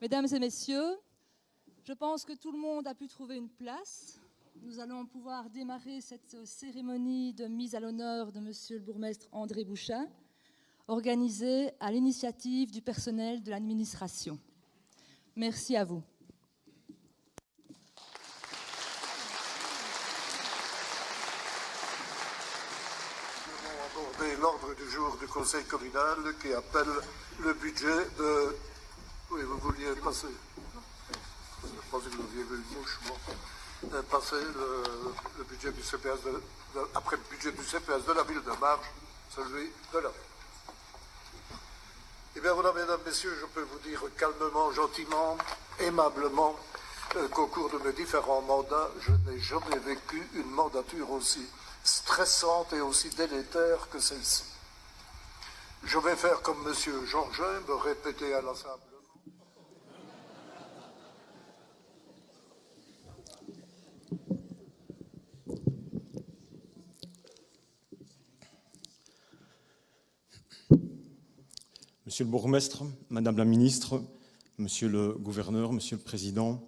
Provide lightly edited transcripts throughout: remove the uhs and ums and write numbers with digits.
Mesdames et messieurs, je pense que tout le monde a pu trouver une place. Nous allons pouvoir démarrer cette cérémonie de mise à l'honneur de Monsieur le bourgmestre André Bouchat, organisée à l'initiative du personnel de l'administration. Merci à vous. Nous allons aborder l'ordre du jour du Conseil communal qui appelle le budget de... Oui, vous vouliez passer. Je pense que vous aviez vu une mouche. Bon. Passer le budget du CPS, après le budget du CPS de la ville de Marche, celui de la ville. Eh bien voilà, mesdames, messieurs, je peux vous dire calmement, gentiment, aimablement, qu'au cours de mes différents mandats, je n'ai jamais vécu une mandature aussi stressante et aussi délétère que celle-ci. Je vais faire comme monsieur Georges, me répéter inlassablement. Monsieur le bourgmestre, Madame la ministre, Monsieur le gouverneur, Monsieur le président,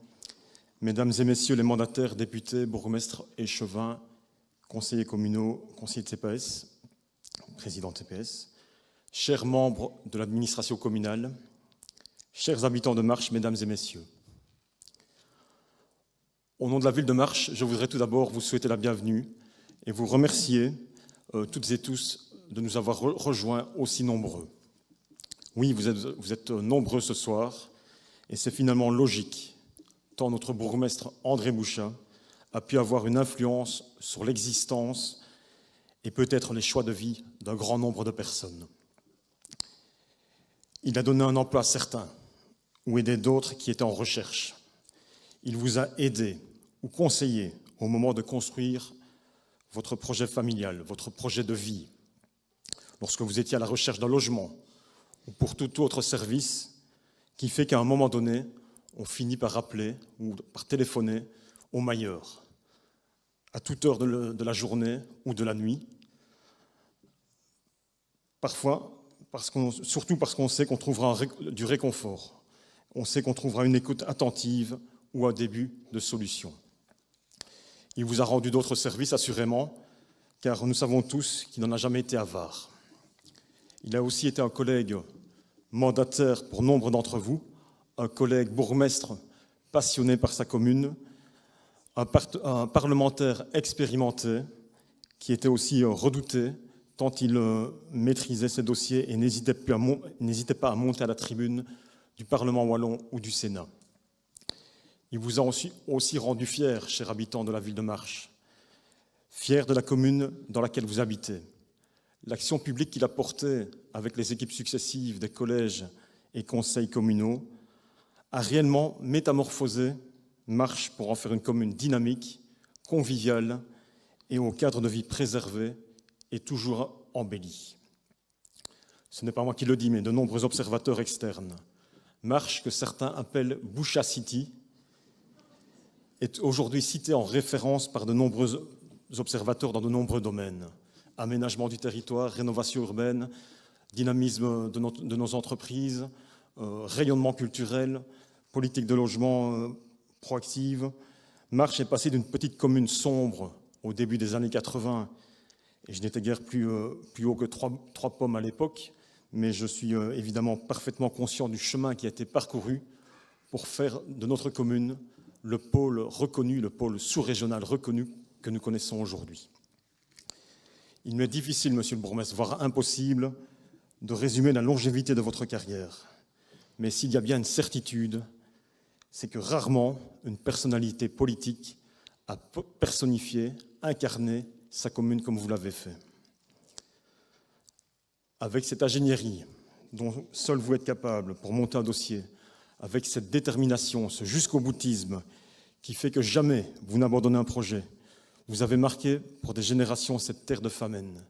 Mesdames et Messieurs les mandataires, députés, bourgmestres, échevins, conseillers communaux, conseillers de CPS, président de CPS, chers membres de l'administration communale, chers habitants de Marche, Mesdames et Messieurs. Au nom de la ville de Marche, je voudrais tout d'abord vous souhaiter la bienvenue et vous remercier toutes et tous de nous avoir rejoints aussi nombreux. Oui, vous êtes nombreux ce soir, et c'est finalement logique, tant notre bourgmestre André Bouchat a pu avoir une influence sur l'existence et peut-être les choix de vie d'un grand nombre de personnes. Il a donné un emploi à certains, ou aidé d'autres qui étaient en recherche. Il vous a aidé ou conseillé au moment de construire votre projet familial, votre projet de vie, lorsque vous étiez à la recherche d'un logement, ou pour tout autre service qui fait qu'à un moment donné, on finit par appeler ou par téléphoner au mailleur, à toute heure de la journée ou de la nuit. Parfois, surtout parce qu'on sait qu'on trouvera du réconfort, on sait qu'on trouvera une écoute attentive ou un début de solution. Il vous a rendu d'autres services, assurément, car nous savons tous qu'il n'en a jamais été avare. Il a aussi été un collègue mandataire pour nombre d'entre vous, un collègue bourgmestre passionné par sa commune, un parlementaire expérimenté qui était aussi redouté tant il maîtrisait ses dossiers et n'hésitait pas à monter à la tribune du Parlement wallon ou du Sénat. Il vous a aussi rendu fiers, chers habitants de la ville de Marche, fiers de la commune dans laquelle vous habitez. L'action publique qu'il a portée avec les équipes successives des collèges et conseils communaux a réellement métamorphosé Marche pour en faire une commune dynamique, conviviale et au cadre de vie préservé et toujours embelli. Ce n'est pas moi qui le dis, mais de nombreux observateurs externes. Marche, que certains appellent Bouchat City, est aujourd'hui citée en référence par de nombreux observateurs dans de nombreux domaines. Aménagement du territoire, rénovation urbaine, dynamisme de nos entreprises, rayonnement culturel, politique de logement proactive. Marche est passée d'une petite commune sombre au début des années 80, et je n'étais guère plus haut que trois pommes à l'époque, mais je suis évidemment parfaitement conscient du chemin qui a été parcouru pour faire de notre commune le pôle reconnu, le pôle sous-régional reconnu que nous connaissons aujourd'hui. Il m'est difficile, monsieur le bourgmestre, voire impossible, de résumer la longévité de votre carrière. Mais s'il y a bien une certitude, c'est que rarement une personnalité politique a personnifié, incarné sa commune comme vous l'avez fait. Avec cette ingénierie dont seul vous êtes capable pour monter un dossier, avec cette détermination, ce jusqu'au-boutisme qui fait que jamais vous n'abandonnez un projet, vous avez marqué pour des générations cette terre de Famenne,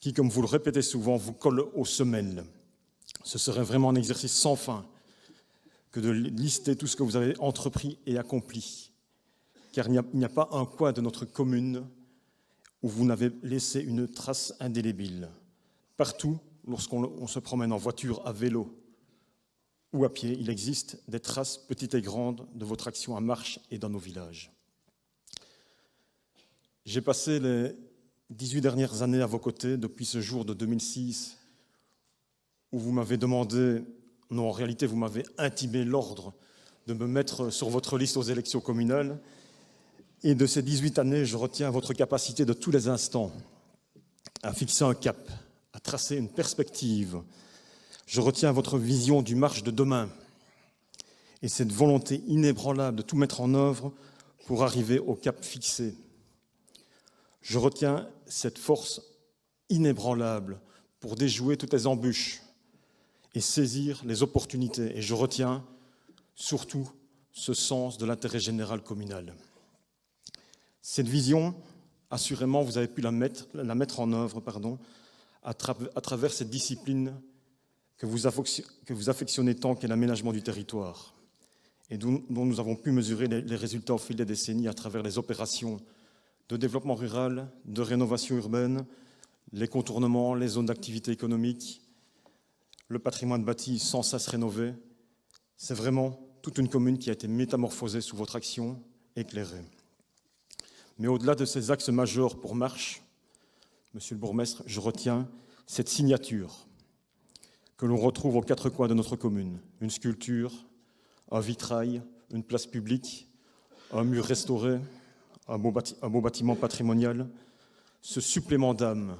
qui, comme vous le répétez souvent, vous colle aux semelles. Ce serait vraiment un exercice sans fin que de lister tout ce que vous avez entrepris et accompli, car il n'y a pas un coin de notre commune où vous n'avez laissé une trace indélébile. Partout, lorsqu'on se promène en voiture, à vélo ou à pied, il existe des traces petites et grandes de votre action à marche et dans nos villages. J'ai passé les 18 dernières années à vos côtés depuis ce jour de 2006 où vous m'avez demandé, non, en réalité, vous m'avez intimé l'ordre de me mettre sur votre liste aux élections communales. Et de ces 18 années, je retiens votre capacité de tous les instants à fixer un cap, à tracer une perspective. Je retiens votre vision du marche de demain et cette volonté inébranlable de tout mettre en œuvre pour arriver au cap fixé. Je retiens cette force inébranlable pour déjouer toutes les embûches et saisir les opportunités. Et je retiens surtout ce sens de l'intérêt général communal. Cette vision, assurément, vous avez pu la mettre en œuvre à travers cette discipline que vous affectionnez tant, qu'est l'aménagement du territoire, et dont nous avons pu mesurer les résultats au fil des décennies à travers les opérations de développement rural, de rénovation urbaine, les contournements, les zones d'activité économique, le patrimoine bâti sans cesse rénové. C'est vraiment toute une commune qui a été métamorphosée sous votre action éclairée. Mais au-delà de ces axes majeurs pour marche, Monsieur le bourgmestre, je retiens cette signature que l'on retrouve aux quatre coins de notre commune. Une sculpture, un vitrail, une place publique, un mur restauré, un beau bâtiment patrimonial, ce supplément d'âme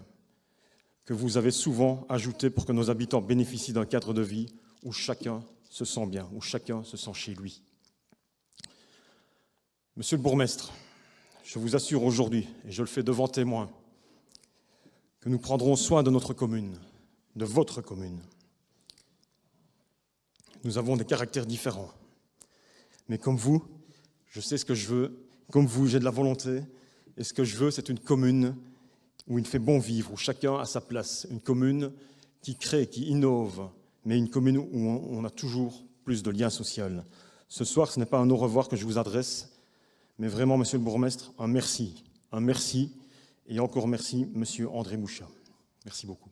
que vous avez souvent ajouté pour que nos habitants bénéficient d'un cadre de vie où chacun se sent bien, où chacun se sent chez lui. Monsieur le bourgmestre, je vous assure aujourd'hui, et je le fais devant témoins, que nous prendrons soin de notre commune, de votre commune. Nous avons des caractères différents, mais comme vous, je sais ce que je veux, comme vous, j'ai de la volonté, et ce que je veux, c'est une commune où il fait bon vivre, où chacun a sa place, une commune qui crée, qui innove, mais une commune où on a toujours plus de liens sociaux. Ce soir, ce n'est pas un au revoir que je vous adresse, mais vraiment, Monsieur le bourgmestre, un merci, et encore merci, Monsieur André Bouchat. Merci beaucoup.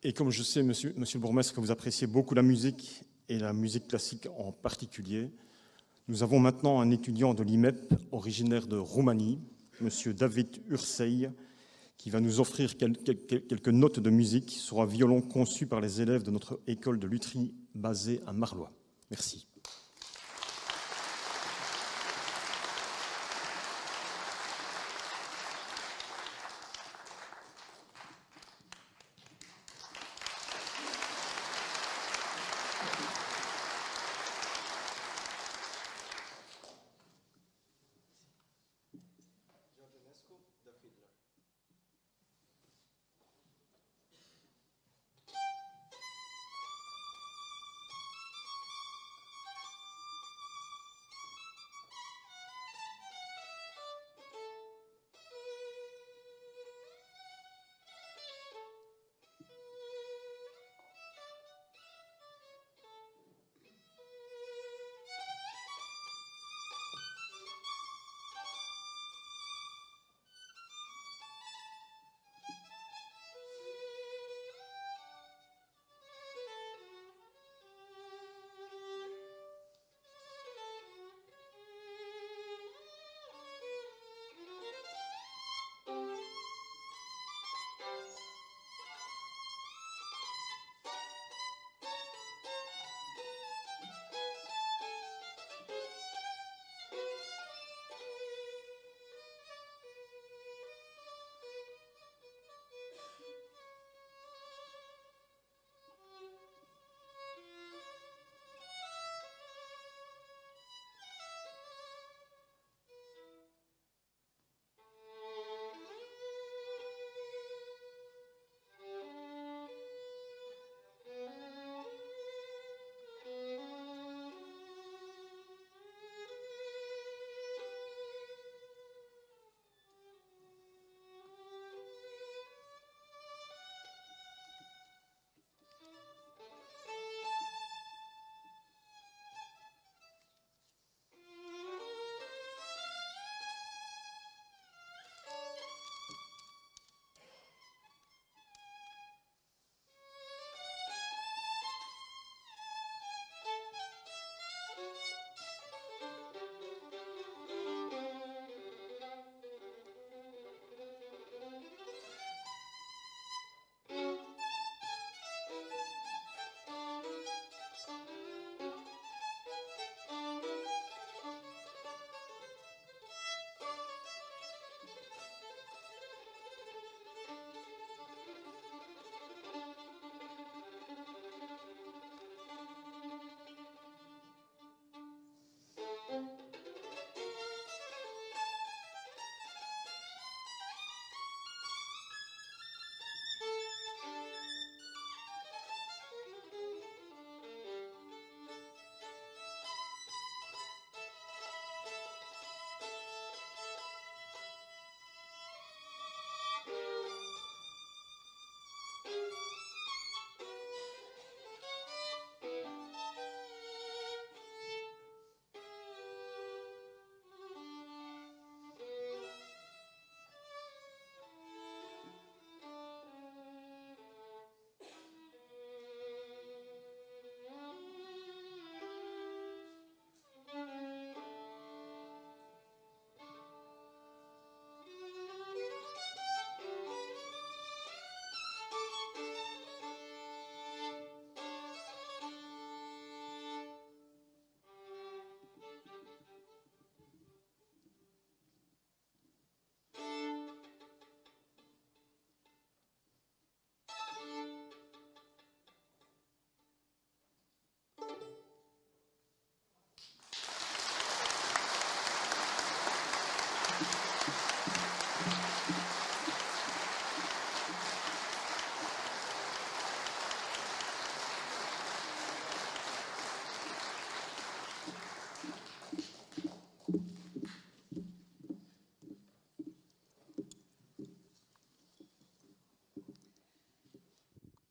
Et comme je sais, monsieur le bourgmestre, que vous appréciez beaucoup la musique, et la musique classique en particulier, nous avons maintenant un étudiant de l'IMEP, originaire de Roumanie, monsieur David Ursey, qui va nous offrir quelques notes de musique sur un violon conçu par les élèves de notre école de lutherie basée à Marlois. Merci.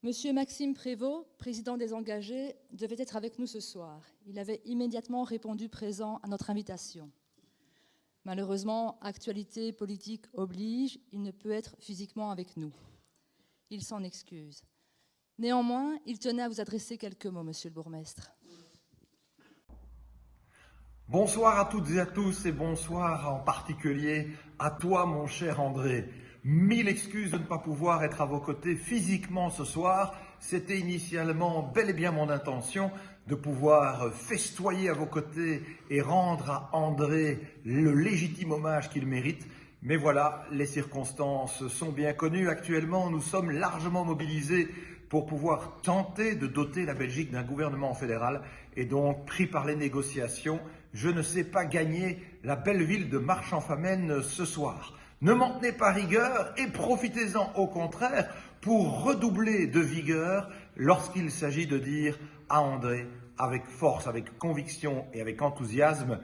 Monsieur Maxime Prévost, président des Engagés, devait être avec nous ce soir. Il avait immédiatement répondu présent à notre invitation. Malheureusement, actualité politique oblige, il ne peut être physiquement avec nous. Il s'en excuse. Néanmoins, il tenait à vous adresser quelques mots, monsieur le bourgmestre. Bonsoir à toutes et à tous et bonsoir en particulier à toi, mon cher André. 1000 excuses de ne pas pouvoir être à vos côtés physiquement ce soir. C'était initialement bel et bien mon intention de pouvoir festoyer à vos côtés et rendre à André le légitime hommage qu'il mérite. Mais voilà, les circonstances sont bien connues. Actuellement, nous sommes largement mobilisés pour pouvoir tenter de doter la Belgique d'un gouvernement fédéral. Et donc, pris par les négociations, je ne sais pas gagner la belle ville de Marche-en-Famenne ce soir. Ne m'en tenez pas rigueur et profitez-en au contraire pour redoubler de vigueur lorsqu'il s'agit de dire à André, avec force, avec conviction et avec enthousiasme,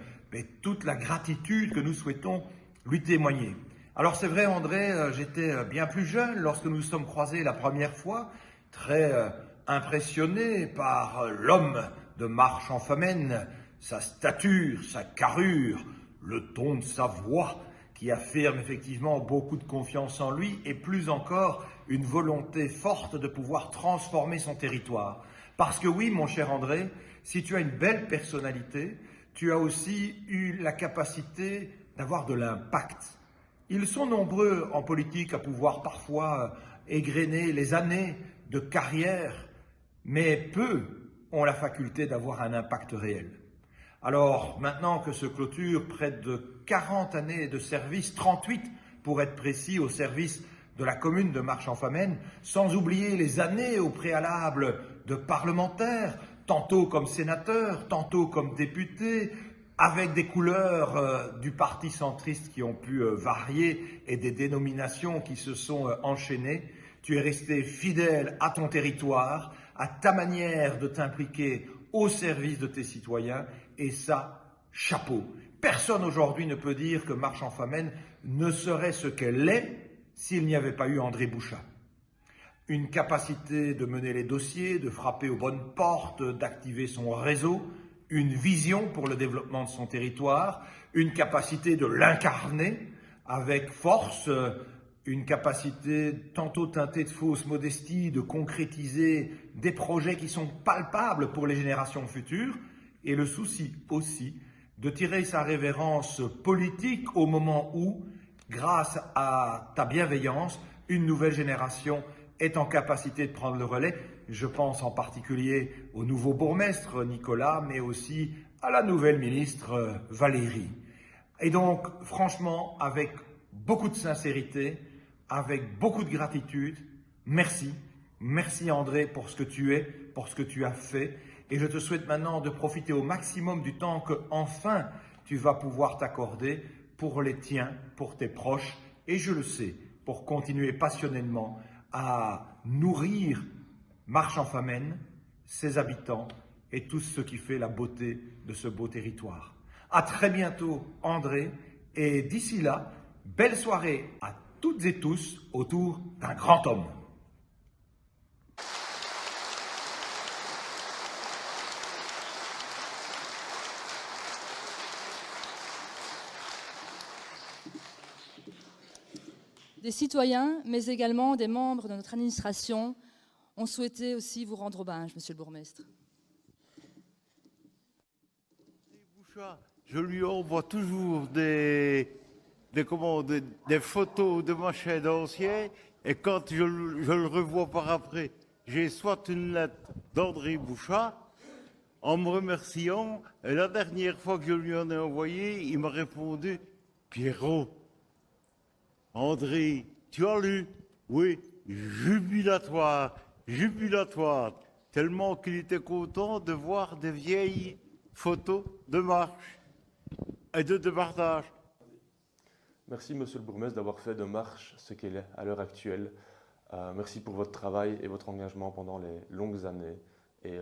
toute la gratitude que nous souhaitons lui témoigner. Alors c'est vrai André, j'étais bien plus jeune lorsque nous nous sommes croisés la première fois, très impressionné par l'homme de Marche-en-Famenne, sa stature, sa carrure, le ton de sa voix, qui affirme effectivement beaucoup de confiance en lui et plus encore une volonté forte de pouvoir transformer son territoire. Parce que oui, mon cher André, si tu as une belle personnalité, tu as aussi eu la capacité d'avoir de l'impact. Ils sont nombreux en politique à pouvoir parfois égrener les années de carrière, mais peu ont la faculté d'avoir un impact réel. Alors, maintenant que se clôture près de 40 années de service, 38 pour être précis, au service de la commune de Marche-en-Famenne, sans oublier les années au préalable de parlementaire, tantôt comme sénateur, tantôt comme député, avec des couleurs du parti centriste qui ont pu varier et des dénominations qui se sont enchaînées, tu es resté fidèle à ton territoire, à ta manière de t'impliquer au service de tes citoyens, et ça, chapeau. Personne aujourd'hui ne peut dire que Marche-en-Famenne ne serait ce qu'elle est s'il n'y avait pas eu André Bouchat. Une capacité de mener les dossiers, de frapper aux bonnes portes, d'activer son réseau, une vision pour le développement de son territoire, une capacité de l'incarner avec force, une capacité tantôt teintée de fausse modestie, de concrétiser des projets qui sont palpables pour les générations futures, et le souci aussi de tirer sa révérence politique au moment où, grâce à ta bienveillance, une nouvelle génération est en capacité de prendre le relais. Je pense en particulier au nouveau bourgmestre Nicolas, mais aussi à la nouvelle ministre Valérie. Et donc, franchement, avec beaucoup de sincérité, avec beaucoup de gratitude, merci. Merci André pour ce que tu es, pour ce que tu as fait. Et je te souhaite maintenant de profiter au maximum du temps que, enfin, tu vas pouvoir t'accorder pour les tiens, pour tes proches, et je le sais, pour continuer passionnément à nourrir Marche-en-Famenne, ses habitants et tout ce qui fait la beauté de ce beau territoire. À très bientôt, André, et d'ici là, belle soirée à toutes et tous autour d'un grand homme. Des citoyens, mais également des membres de notre administration ont souhaité aussi vous rendre hommage, monsieur le bourgmestre. Je lui envoie toujours des photos de ma chaîne ancienne, et quand je le revois par après, j'ai soit une lettre d'André Bouchat en me remerciant, et la dernière fois que je lui en ai envoyé, il m'a répondu « Pierrot, André, tu as lu ?» Oui, jubilatoire, jubilatoire, tellement qu'il était content de voir des vieilles photos de marche et de partage. Merci, monsieur le bourgmestre, d'avoir fait de Marche ce qu'elle est à l'heure actuelle. Merci pour votre travail et votre engagement pendant les longues années. Et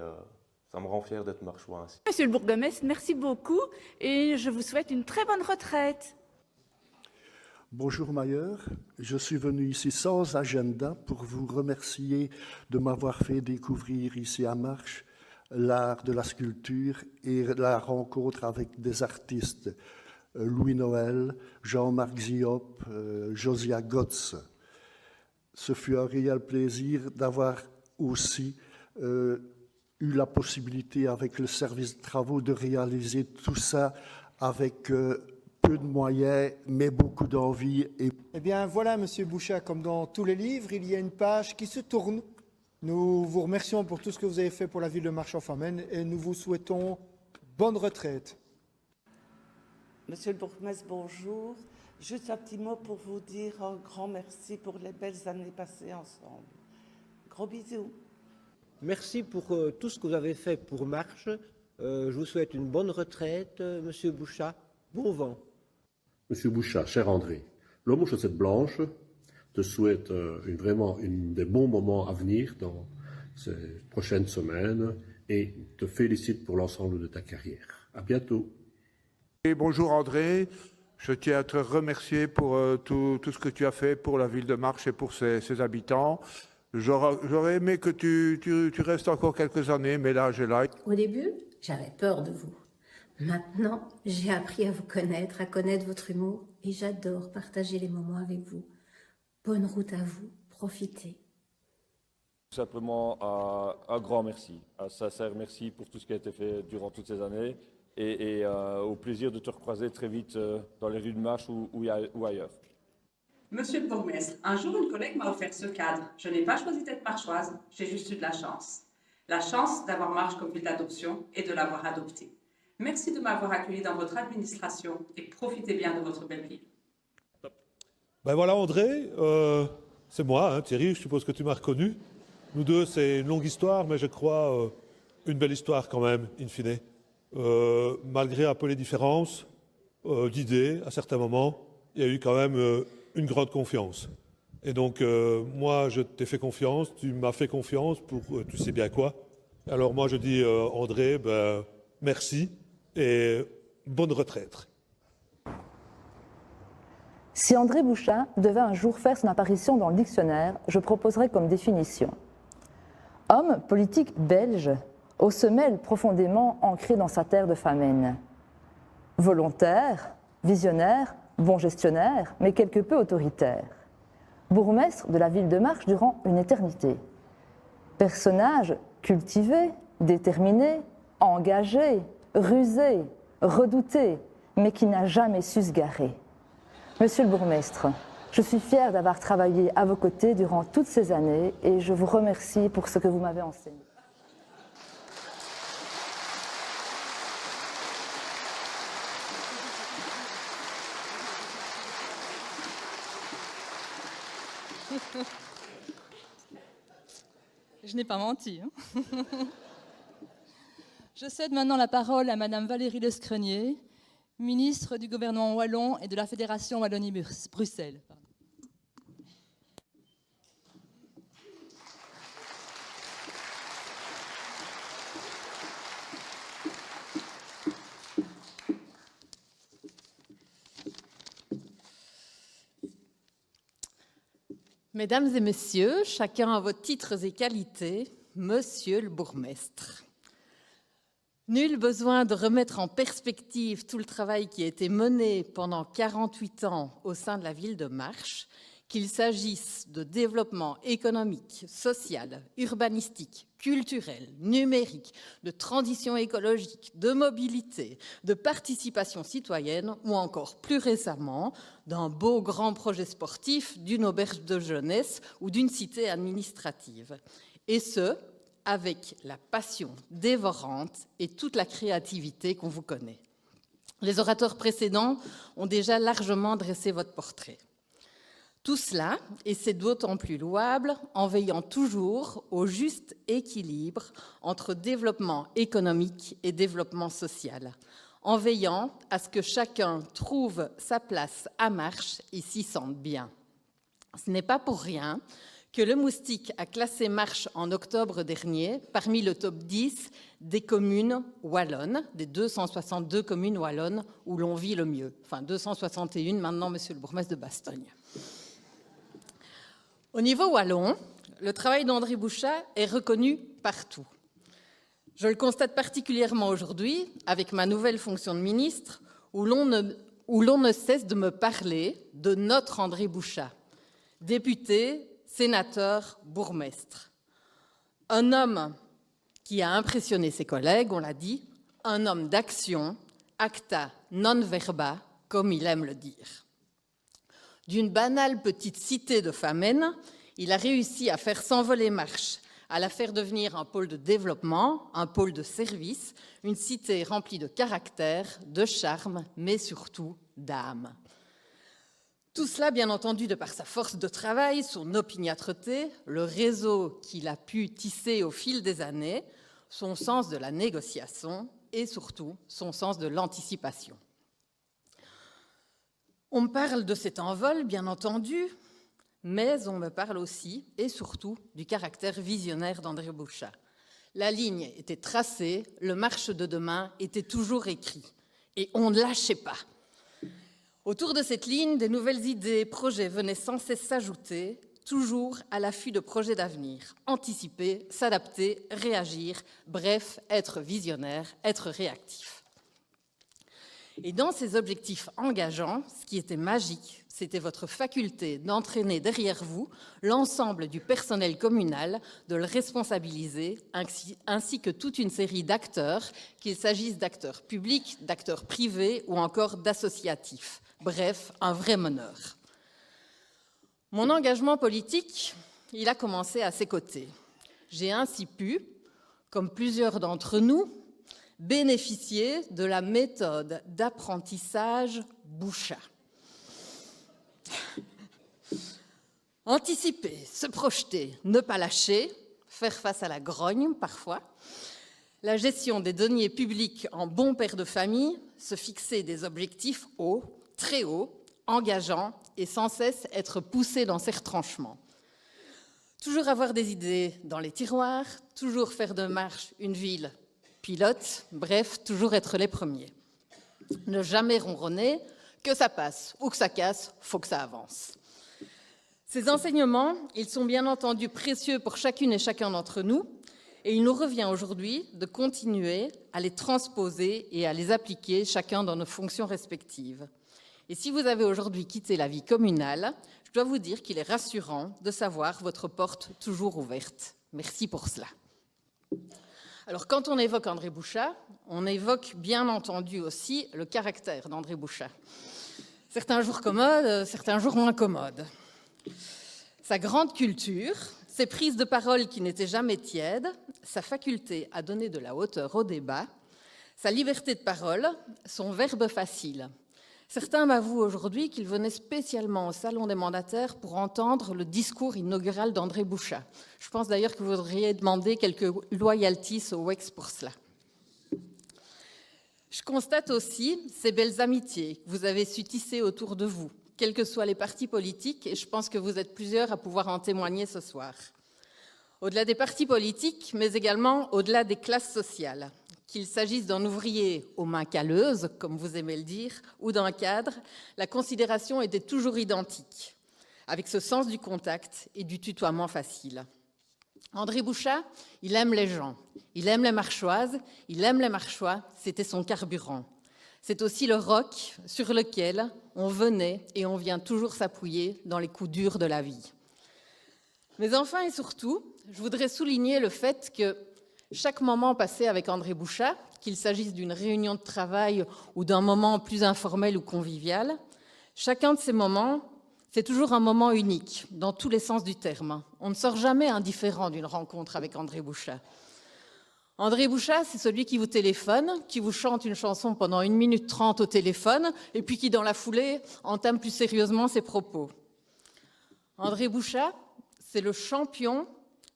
ça me rend fier d'être marchois ainsi. Monsieur le bourgmestre, merci beaucoup et je vous souhaite une très bonne retraite. Bonjour Mayer, je suis venu ici sans agenda pour vous remercier de m'avoir fait découvrir ici à Marche l'art de la sculpture et la rencontre avec des artistes, Louis Noël, Jean-Marc Ziop, Josia Gotz. Ce fut un réel plaisir d'avoir aussi eu la possibilité avec le service de travaux de réaliser tout ça avec peu de moyens, mais beaucoup d'envie. Eh bien voilà, Monsieur Bouchat, comme dans tous les livres, il y a une page qui se tourne. Nous vous remercions pour tout ce que vous avez fait pour la ville de Marche-en-Famenne et nous vous souhaitons bonne retraite. Monsieur le bourgmestre, bonjour. Juste un petit mot pour vous dire un grand merci pour les belles années passées ensemble. Gros bisous. Merci pour tout ce que vous avez fait pour Marche. Je vous souhaite une bonne retraite, Monsieur Bouchat. Bon vent. Monsieur Bouchat, cher André, l'homme aux chaussettes blanches te souhaite vraiment des bons moments à venir dans ces prochaines semaines et te félicite pour l'ensemble de ta carrière. À bientôt. Et bonjour André, je tiens à te remercier pour tout ce que tu as fait pour la ville de Marche et pour ses habitants. J'aurais aimé que tu restes encore quelques années, mais là, j'ai là. Au début, j'avais peur de vous. Maintenant, j'ai appris à vous connaître, à connaître votre humour et j'adore partager les moments avec vous. Bonne route à vous, profitez. Simplement un grand merci, un sincère merci pour tout ce qui a été fait durant toutes ces années et au plaisir de te recroiser très vite dans les rues de Marche ou ailleurs. Monsieur le bourgmestre, un jour une collègue m'a offert ce cadre. Je n'ai pas choisi d'être marchoise, j'ai juste eu de la chance. La chance d'avoir Marche comme ville d'adoption et de l'avoir adoptée. Merci de m'avoir accueilli dans votre administration et profitez bien de votre belle ville. Ben voilà André, c'est moi, Thierry, je suppose que tu m'as reconnu. Nous deux, c'est une longue histoire, mais je crois une belle histoire quand même, in fine. Malgré un peu les différences d'idées à certains moments, il y a eu quand même une grande confiance. Et donc moi, je t'ai fait confiance, tu m'as fait confiance pour tu sais bien quoi. Alors moi, je dis André, merci et bonne retraite. Si André Bouchat devait un jour faire son apparition dans le dictionnaire, je proposerais comme définition: homme politique belge, aux semelles profondément ancrées dans sa terre de Famenne. Volontaire, visionnaire, bon gestionnaire, mais quelque peu autoritaire. Bourgmestre de la ville de Marche durant une éternité. Personnage cultivé, déterminé, engagé, rusé, redouté, mais qui n'a jamais su se garer. Monsieur le bourgmestre, je suis fière d'avoir travaillé à vos côtés durant toutes ces années et je vous remercie pour ce que vous m'avez enseigné. Je n'ai pas menti. Je cède maintenant la parole à Madame Valérie Lescrenier, ministre du gouvernement wallon et de la Fédération Wallonie-Bruxelles. Mesdames et messieurs, chacun à vos titres et qualités, monsieur le bourgmestre. Nul besoin de remettre en perspective tout le travail qui a été mené pendant 48 ans au sein de la ville de Marche, qu'il s'agisse de développement économique, social, urbanistique, culturel, numérique, de transition écologique, de mobilité, de participation citoyenne ou encore plus récemment d'un beau grand projet sportif, d'une auberge de jeunesse ou d'une cité administrative. Et ce, avec la passion dévorante et toute la créativité qu'on vous connaît. Les orateurs précédents ont déjà largement dressé votre portrait. Tout cela, et c'est d'autant plus louable, en veillant toujours au juste équilibre entre développement économique et développement social, en veillant à ce que chacun trouve sa place à Marche et s'y sente bien. Ce n'est pas pour rien que Le Moustique a classé Marche en octobre dernier parmi le top 10 des communes wallonnes, des 262 communes wallonnes où l'on vit le mieux. Enfin, 261 maintenant, monsieur le bourgmestre de Bastogne. Au niveau wallon, le travail d'André Bouchat est reconnu partout. Je le constate particulièrement aujourd'hui avec ma nouvelle fonction de ministre où l'on ne cesse de me parler de notre André Bouchat, député, sénateur, bourgmestre. Un homme qui a impressionné ses collègues, on l'a dit, un homme d'action, acta non verba, comme il aime le dire. D'une banale petite cité de Famenne, il a réussi à faire s'envoler Marche, à la faire devenir un pôle de développement, un pôle de service, une cité remplie de caractère, de charme, mais surtout d'âme. Tout cela, bien entendu, de par sa force de travail, son opiniâtreté, le réseau qu'il a pu tisser au fil des années, son sens de la négociation et surtout son sens de l'anticipation. On me parle de cet envol, bien entendu, mais on me parle aussi et surtout du caractère visionnaire d'André Bouchat. La ligne était tracée, le marche de demain était toujours écrit et on ne lâchait pas. Autour de cette ligne, des nouvelles idées, projets venaient sans cesse s'ajouter, toujours à l'affût de projets d'avenir, anticiper, s'adapter, réagir, bref, être visionnaire, être réactif. Et dans ces objectifs engageants, ce qui était magique, c'était votre faculté d'entraîner derrière vous l'ensemble du personnel communal, de le responsabiliser, ainsi que toute une série d'acteurs, qu'il s'agisse d'acteurs publics, d'acteurs privés ou encore d'associatifs. Bref, un vrai meneur. Mon engagement politique, il a commencé à ses côtés. J'ai ainsi pu, comme plusieurs d'entre nous, bénéficier de la méthode d'apprentissage Bouchat. Anticiper, se projeter, ne pas lâcher, faire face à la grogne parfois, la gestion des deniers publics en bon père de famille, se fixer des objectifs hauts, très hauts, engageants et sans cesse être poussé dans ses retranchements. Toujours avoir des idées dans les tiroirs, toujours faire de Marche une ville pilote, bref, toujours être les premiers. Ne jamais ronronner, que ça passe ou que ça casse, faut que ça avance. Ces enseignements, ils sont bien entendu précieux pour chacune et chacun d'entre nous, et il nous revient aujourd'hui de continuer à les transposer et à les appliquer chacun dans nos fonctions respectives. Et si vous avez aujourd'hui quitté la vie communale, je dois vous dire qu'il est rassurant de savoir votre porte toujours ouverte. Merci pour cela. Alors, quand on évoque André Bouchat, on évoque bien entendu aussi le caractère d'André Bouchat. Certains jours commodes, certains jours moins commodes. Sa grande culture, ses prises de parole qui n'étaient jamais tièdes, sa faculté à donner de la hauteur au débat, sa liberté de parole, son verbe facile. Certains m'avouent aujourd'hui qu'ils venaient spécialement au Salon des mandataires pour entendre le discours inaugural d'André Bouchat. Je pense d'ailleurs que vous devriez demander quelques loyalties au WEX pour cela. Je constate aussi ces belles amitiés que vous avez su tisser autour de vous, quels que soient les partis politiques, et je pense que vous êtes plusieurs à pouvoir en témoigner ce soir. Au-delà des partis politiques, mais également au-delà des classes sociales. Qu'il s'agisse d'un ouvrier aux mains calleuses, comme vous aimez le dire, ou d'un cadre, la considération était toujours identique, avec ce sens du contact et du tutoiement facile. André Bouchat, il aime les gens, il aime les marchoises, il aime les marchois, c'était son carburant. C'est aussi le roc sur lequel on venait et on vient toujours s'appuyer dans les coups durs de la vie. Mais enfin et surtout, je voudrais souligner le fait que chaque moment passé avec André Bouchat, qu'il s'agisse d'une réunion de travail ou d'un moment plus informel ou convivial, chacun de ces moments, c'est toujours un moment unique, dans tous les sens du terme. On ne sort jamais indifférent d'une rencontre avec André Bouchat. André Bouchat, c'est celui qui vous téléphone, qui vous chante une chanson pendant 1 minute 30 au téléphone, et puis qui, dans la foulée, entame plus sérieusement ses propos. André Bouchat, c'est le champion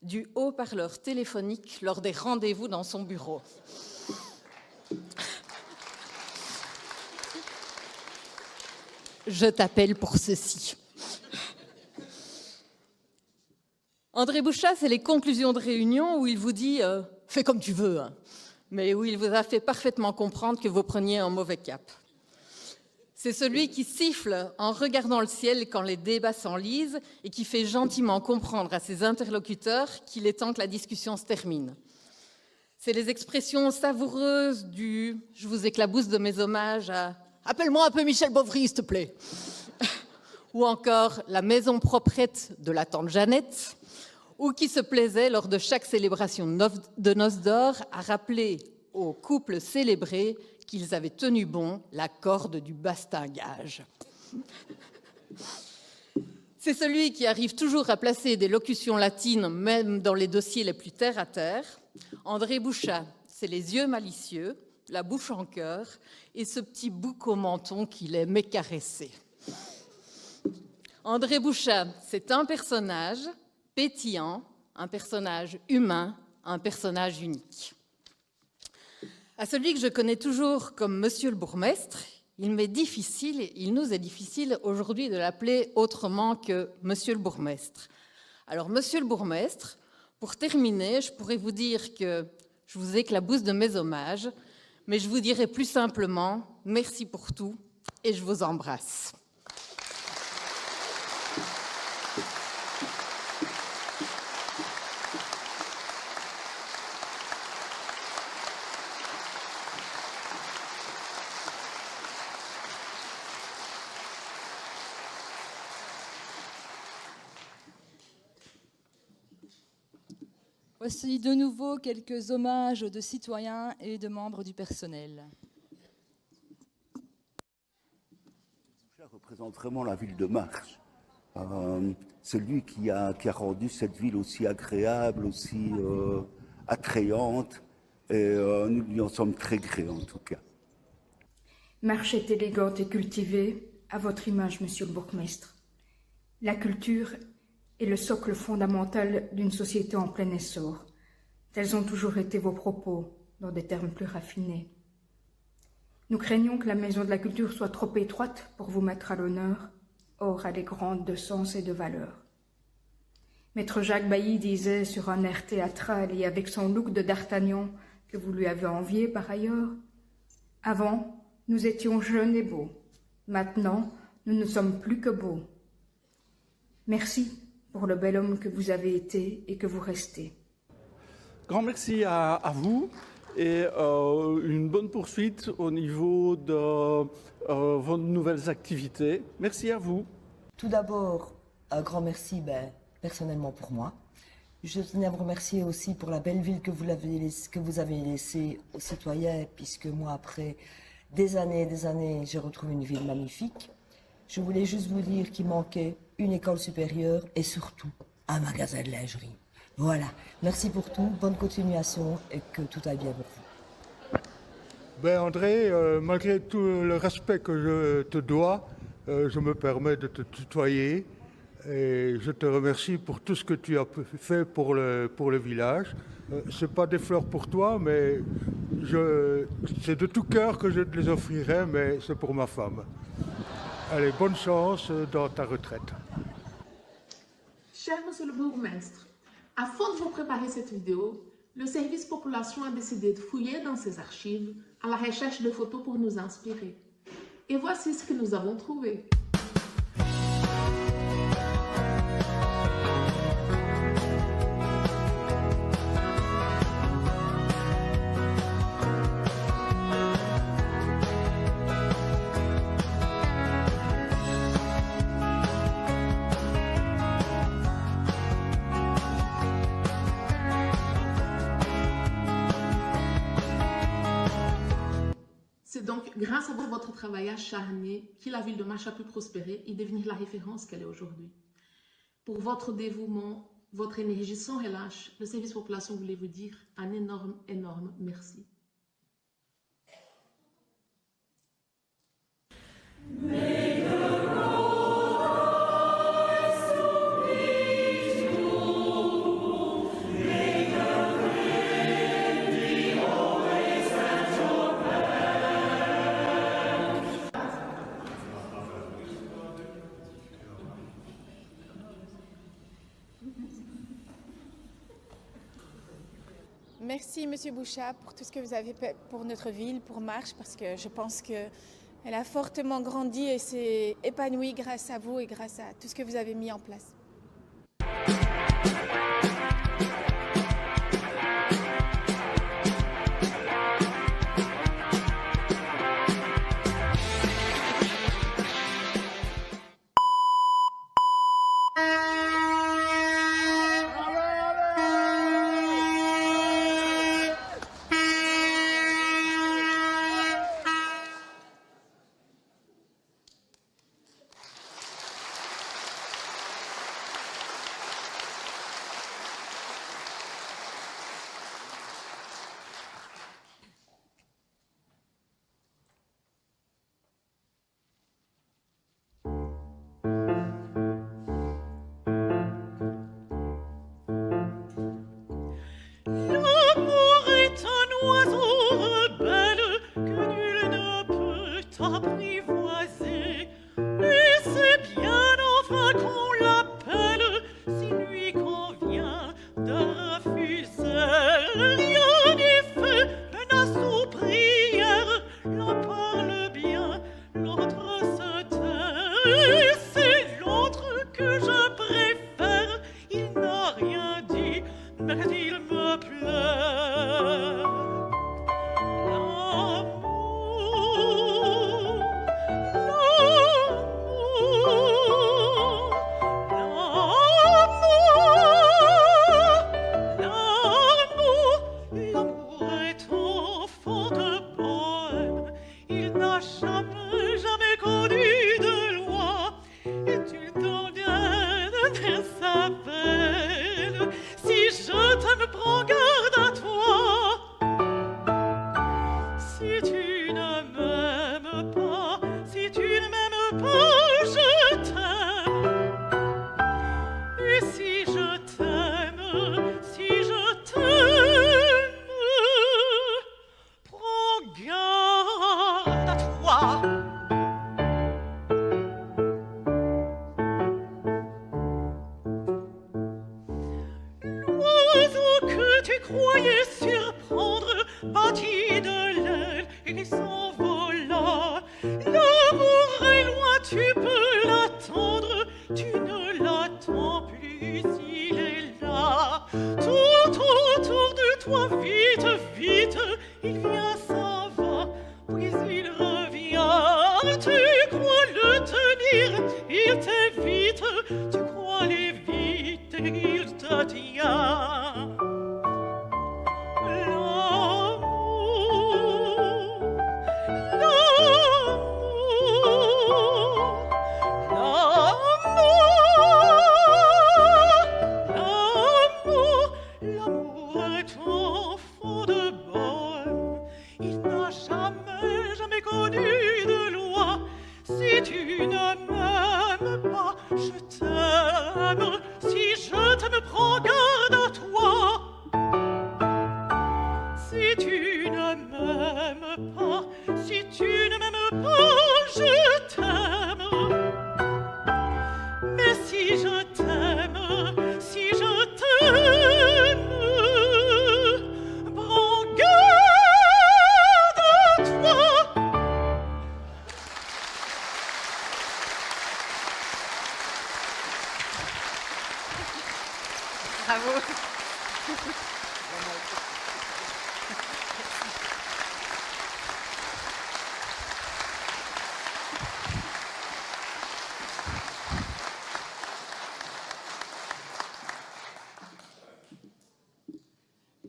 du haut-parleur téléphonique lors des rendez-vous dans son bureau. Je t'appelle pour ceci. André Bouchat, c'est les conclusions de réunion où il vous dit « fais comme tu veux hein », mais où il vous a fait parfaitement comprendre que vous preniez un mauvais cap. C'est celui qui siffle en regardant le ciel quand les débats s'enlisent et qui fait gentiment comprendre à ses interlocuteurs qu'il est temps que la discussion se termine. C'est les expressions savoureuses du « je vous éclabousse de mes hommages à « appelle-moi un peu Michel Bovry, s'il te plaît » ou encore la maison proprette de la tante Jeannette, ou qui se plaisait lors de chaque célébration de noces d'or à rappeler aux couples célébrés qu'ils avaient tenu bon la corde du bastingage. C'est celui qui arrive toujours à placer des locutions latines, même dans les dossiers les plus terre-à-terre. André Bouchat, c'est les yeux malicieux, la bouche en cœur et ce petit bouc au menton qu'il aimait caresser. André Bouchat, c'est un personnage pétillant, un personnage humain, un personnage unique. À celui que je connais toujours comme Monsieur le Bourgmestre, il nous est difficile aujourd'hui de l'appeler autrement que Monsieur le Bourgmestre. Alors, Monsieur le Bourgmestre, pour terminer, je pourrais vous dire que je vous éclabousse de mes hommages, mais je vous dirai plus simplement merci pour tout et je vous embrasse. Voici de nouveau quelques hommages de citoyens et de membres du personnel. Ça représente vraiment la ville de Marche. C'est lui qui a rendu cette ville aussi agréable, aussi attrayante. Et nous lui en sommes très grés en tout cas. Marche est élégante et cultivée, à votre image, monsieur le bourgmestre. La culture est le socle fondamental d'une société en plein essor. Tels ont toujours été vos propos, dans des termes plus raffinés. Nous craignons que la maison de la culture soit trop étroite pour vous mettre à l'honneur, or elle est grande de sens et de valeur. Maître Jacques Bailly disait sur un air théâtral et avec son look de d'Artagnan, que vous lui avez envié par ailleurs, « Avant, nous étions jeunes et beaux. Maintenant, nous ne sommes plus que beaux. » Merci pour le bel homme que vous avez été et que vous restez. Grand merci à vous et une bonne poursuite au niveau de vos nouvelles activités. Merci à vous. Tout d'abord, un grand merci personnellement pour moi. Je tenais à vous remercier aussi pour la belle ville que vous avez laissée aux citoyens, puisque moi, après des années, j'ai retrouvé une ville magnifique. Je voulais juste vous dire qu'il manquait une école supérieure et surtout un magasin de lingerie. Voilà, merci pour tout, bonne continuation et que tout aille bien pour vous. André, malgré tout le respect que je te dois, je me permets de te tutoyer et je te remercie pour tout ce que tu as fait pour le village. Ce n'est pas des fleurs pour toi, mais c'est de tout cœur que je te les offrirai, mais c'est pour ma femme. Allez, bonne chance dans ta retraite. Cher monsieur le bourgmestre, afin de vous préparer cette vidéo, le service population a décidé de fouiller dans ses archives à la recherche de photos pour nous inspirer. Et voici ce que nous avons trouvé. C'est donc grâce à votre travail acharné que la ville de Marche a pu prospérer et devenir la référence qu'elle est aujourd'hui. Pour votre dévouement, votre énergie sans relâche, le service population voulait vous dire un énorme merci. Merci, Monsieur Bouchat, pour tout ce que vous avez fait pour notre ville, pour Marche, parce que je pense qu'elle a fortement grandi et s'est épanouie grâce à vous et grâce à tout ce que vous avez mis en place.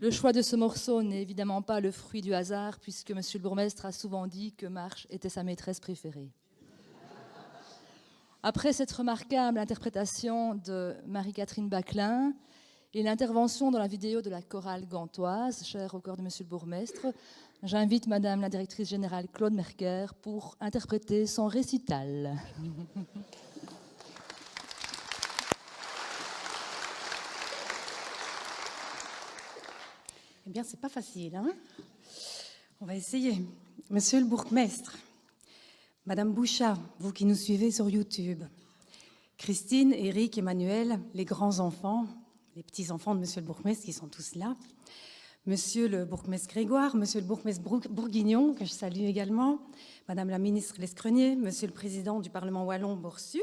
Le choix de ce morceau n'est évidemment pas le fruit du hasard, puisque Monsieur le bourgmestre a souvent dit que Marche était sa maîtresse préférée. Après cette remarquable interprétation de Marie-Catherine Bacquelin et l'intervention dans la vidéo de la chorale gantoise, chère au cœur de Monsieur le bourgmestre, j'invite Madame la directrice générale Claude Merker pour interpréter son récital. Eh bien, c'est pas facile, hein? On va essayer. Monsieur le bourgmestre, Madame Bouchat, vous qui nous suivez sur YouTube, Christine, Eric, Emmanuel, les grands-enfants, les petits-enfants de Monsieur le bourgmestre qui sont tous là, Monsieur le bourgmestre Grégoire, Monsieur le bourgmestre Bourguignon, que je salue également, Madame la ministre Lescrenier, Monsieur le président du Parlement wallon Borsu,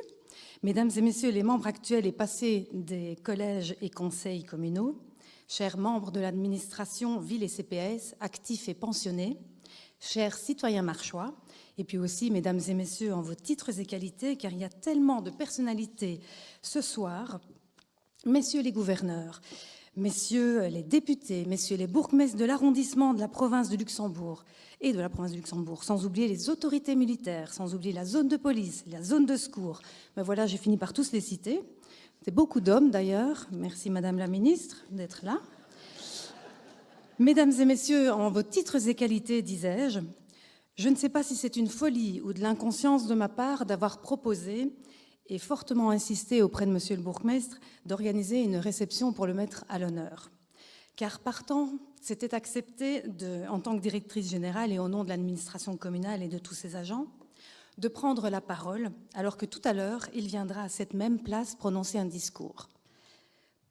Mesdames et Messieurs les membres actuels et passés des collèges et conseils communaux, chers membres de l'administration ville et CPS, actifs et pensionnés, chers citoyens marchois, et puis aussi, Mesdames et Messieurs, en vos titres et qualités, car il y a tellement de personnalités ce soir, Messieurs les gouverneurs, Messieurs les députés, Messieurs les bourgmestres de l'arrondissement de la province de Luxembourg et de la province de Luxembourg, sans oublier les autorités militaires, sans oublier la zone de police, la zone de secours. Mais voilà, j'ai fini par tous les citer. C'est beaucoup d'hommes d'ailleurs. Merci Madame la ministre d'être là. Mesdames et Messieurs, en vos titres et qualités, disais-je, je ne sais pas si c'est une folie ou de l'inconscience de ma part d'avoir proposé et fortement insisté auprès de Monsieur le bourgmestre d'organiser une réception pour le mettre à l'honneur. Car partant, c'était accepté, en tant que directrice générale et au nom de l'administration communale et de tous ses agents, de prendre la parole, alors que tout à l'heure, il viendra à cette même place prononcer un discours.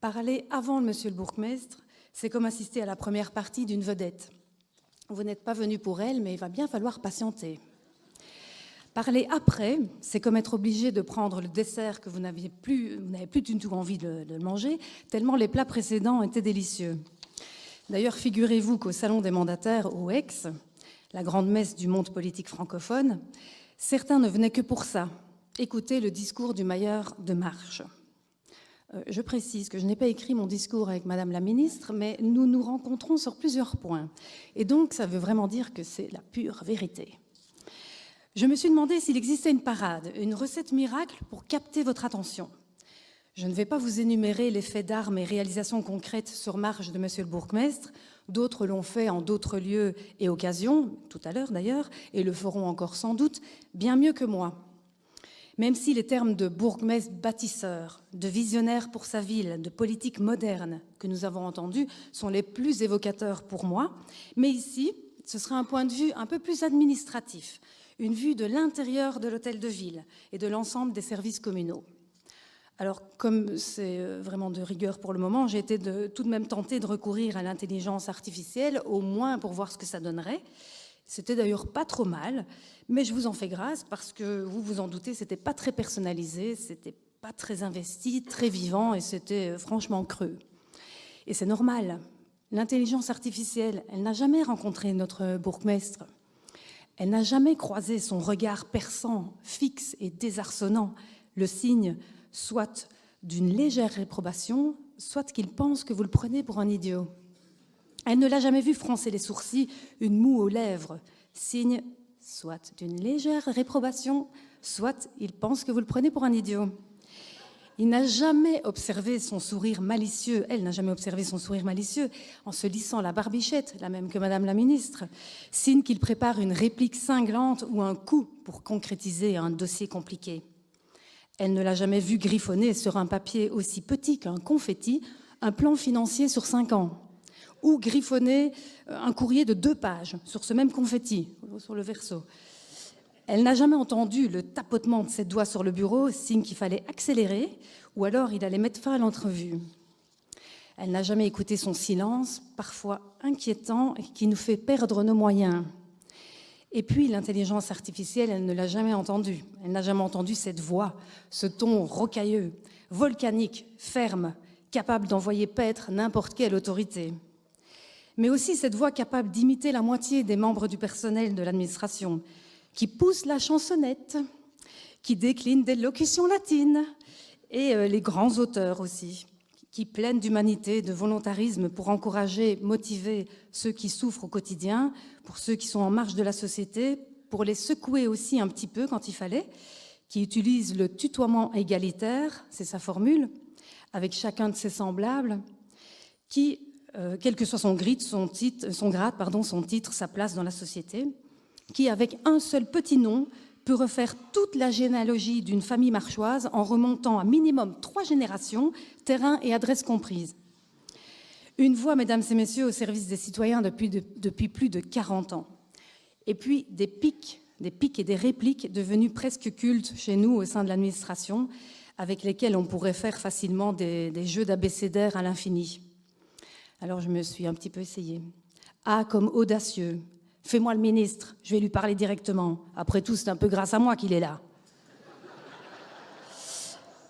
Parler avant Monsieur le bourgmestre, c'est comme assister à la première partie d'une vedette. Vous n'êtes pas venu pour elle, mais il va bien falloir patienter. Parler après, c'est comme être obligé de prendre le dessert que vous n'avez plus du tout envie de le manger, tellement les plats précédents étaient délicieux. D'ailleurs, figurez-vous qu'au Salon des mandataires, au Aix, la grande messe du monde politique francophone, certains ne venaient que pour ça, écouter le discours du Mailleur de Marche. Je précise que je n'ai pas écrit mon discours avec Madame la ministre, mais nous nous rencontrons sur plusieurs points. Et donc, ça veut vraiment dire que c'est la pure vérité. Je me suis demandé s'il existait une parade, une recette miracle pour capter votre attention. Je ne vais pas vous énumérer les faits d'armes et réalisations concrètes sur marche de Monsieur le bourgmestre. D'autres l'ont fait en d'autres lieux et occasions, tout à l'heure d'ailleurs, et le feront encore sans doute, bien mieux que moi. Même si les termes de bourgmestre bâtisseur, de visionnaire pour sa ville, de politique moderne que nous avons entendus sont les plus évocateurs pour moi, mais ici, ce sera un point de vue un peu plus administratif, une vue de l'intérieur de l'hôtel de ville et de l'ensemble des services communaux. Alors, comme c'est vraiment de rigueur pour le moment, j'ai été tout de même tentée de recourir à l'intelligence artificielle, au moins pour voir ce que ça donnerait. C'était d'ailleurs pas trop mal, mais je vous en fais grâce parce que, vous vous en doutez, c'était pas très personnalisé, c'était pas très investi, très vivant et c'était franchement creux. Et c'est normal. L'intelligence artificielle, elle n'a jamais rencontré notre bourgmestre. Elle n'a jamais croisé son regard perçant, fixe et désarçonnant, le signe soit d'une légère réprobation, soit qu'il pense que vous le prenez pour un idiot. Elle ne l'a jamais vu froncer les sourcils, une moue aux lèvres, signe soit d'une légère réprobation, soit il pense que vous le prenez pour un idiot. Il n'a jamais observé son sourire malicieux, elle n'a jamais observé son sourire malicieux en se lissant la barbichette, la même que Madame la ministre, signe qu'il prépare une réplique cinglante ou un coup pour concrétiser un dossier compliqué. Elle ne l'a jamais vu griffonner sur un papier aussi petit qu'un confetti un plan financier sur 5 ans, ou griffonner un courrier de 2 pages sur ce même confetti, sur le verso. Elle n'a jamais entendu le tapotement de ses doigts sur le bureau, signe qu'il fallait accélérer, ou alors il allait mettre fin à l'entrevue. Elle n'a jamais écouté son silence, parfois inquiétant, et qui nous fait perdre nos moyens. Et puis l'intelligence artificielle, elle ne l'a jamais entendue. Elle n'a jamais entendu cette voix, ce ton rocailleux, volcanique, ferme, capable d'envoyer paître n'importe quelle autorité. Mais aussi cette voix capable d'imiter la moitié des membres du personnel de l'administration, qui pousse la chansonnette, qui décline des locutions latines, et les grands auteurs aussi, qui plaignent d'humanité, de volontarisme pour encourager, motiver ceux qui souffrent au quotidien, pour ceux qui sont en marge de la société, pour les secouer aussi un petit peu quand il fallait, qui utilisent le tutoiement égalitaire, c'est sa formule, avec chacun de ses semblables, qui, quel que soit son grade, son titre, sa place dans la société, qui, avec un seul petit nom, peut refaire toute la généalogie d'une famille marchoise en remontant à minimum 3 générations, terrain et adresse comprises. Une voix, mesdames et messieurs, au service des citoyens depuis plus de 40 ans. Et puis des pics et des répliques devenus presque cultes chez nous au sein de l'administration, avec lesquels on pourrait faire facilement des jeux d'abécédaire à l'infini. Alors je me suis un petit peu essayée. A comme audacieux. Fais-moi le ministre, je vais lui parler directement. Après tout, c'est un peu grâce à moi qu'il est là.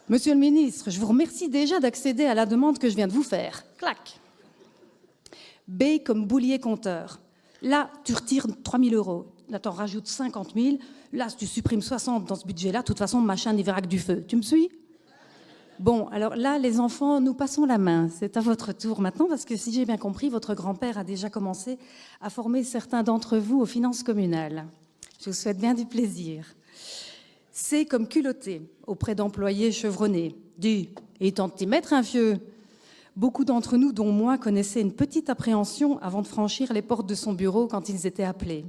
Monsieur le ministre, je vous remercie déjà d'accéder à la demande que je viens de vous faire. Clac. B comme boulier compteur. Là, tu retires 3 000 €. Là, tu en rajoutes 50 000. Là, si tu supprimes 60 dans ce budget-là, de toute façon, machin n'y verra que du feu. Tu me suis? Bon, alors là, les enfants, nous passons la main. C'est à votre tour maintenant, parce que si j'ai bien compris, votre grand-père a déjà commencé à former certains d'entre vous aux finances communales. Je vous souhaite bien du plaisir. C comme culotté, auprès d'employés chevronnés. Dis, il tente de t'y mettre un fieu. Beaucoup d'entre nous, dont moi, connaissaient une petite appréhension avant de franchir les portes de son bureau quand ils étaient appelés.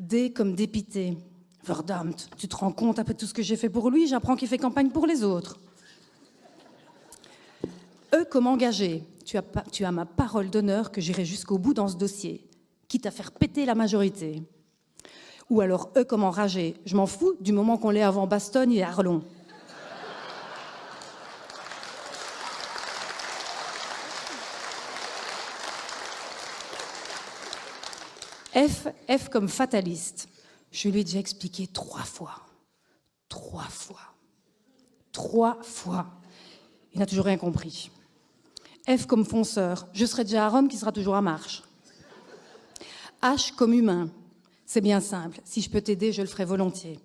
D comme dépité. Verdammt, tu te rends compte après tout ce que j'ai fait pour lui, j'apprends qu'il fait campagne pour les autres. E comme engagé. Tu as ma parole d'honneur que j'irai jusqu'au bout dans ce dossier, quitte à faire péter la majorité. Ou alors E comme enragé. Je m'en fous du moment qu'on l'est avant Bastogne et Arlon. F comme fataliste. Je lui ai déjà expliqué 3 fois. 3 fois. 3 fois. Il n'a toujours rien compris. F comme fonceur. Je serai déjà à Rome qui sera toujours à marche. H comme humain. C'est bien simple. Si je peux t'aider, je le ferai volontiers.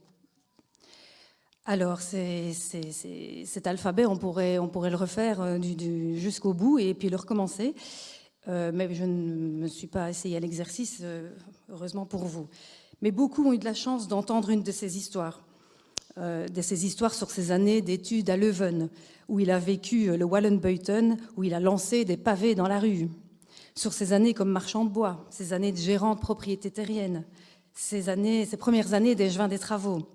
Alors, cet alphabet, on pourrait le refaire jusqu'au bout et puis le recommencer. Mais je ne me suis pas essayé à l'exercice, heureusement pour vous. Mais beaucoup ont eu de la chance d'entendre une de ces histoires sur ses années d'études à Leuven, où il a vécu le Wallenbeuten, où il a lancé des pavés dans la rue. Sur ses années comme marchand de bois, ses années de gérant de propriété terrienne, ses premières années d'échevin des travaux.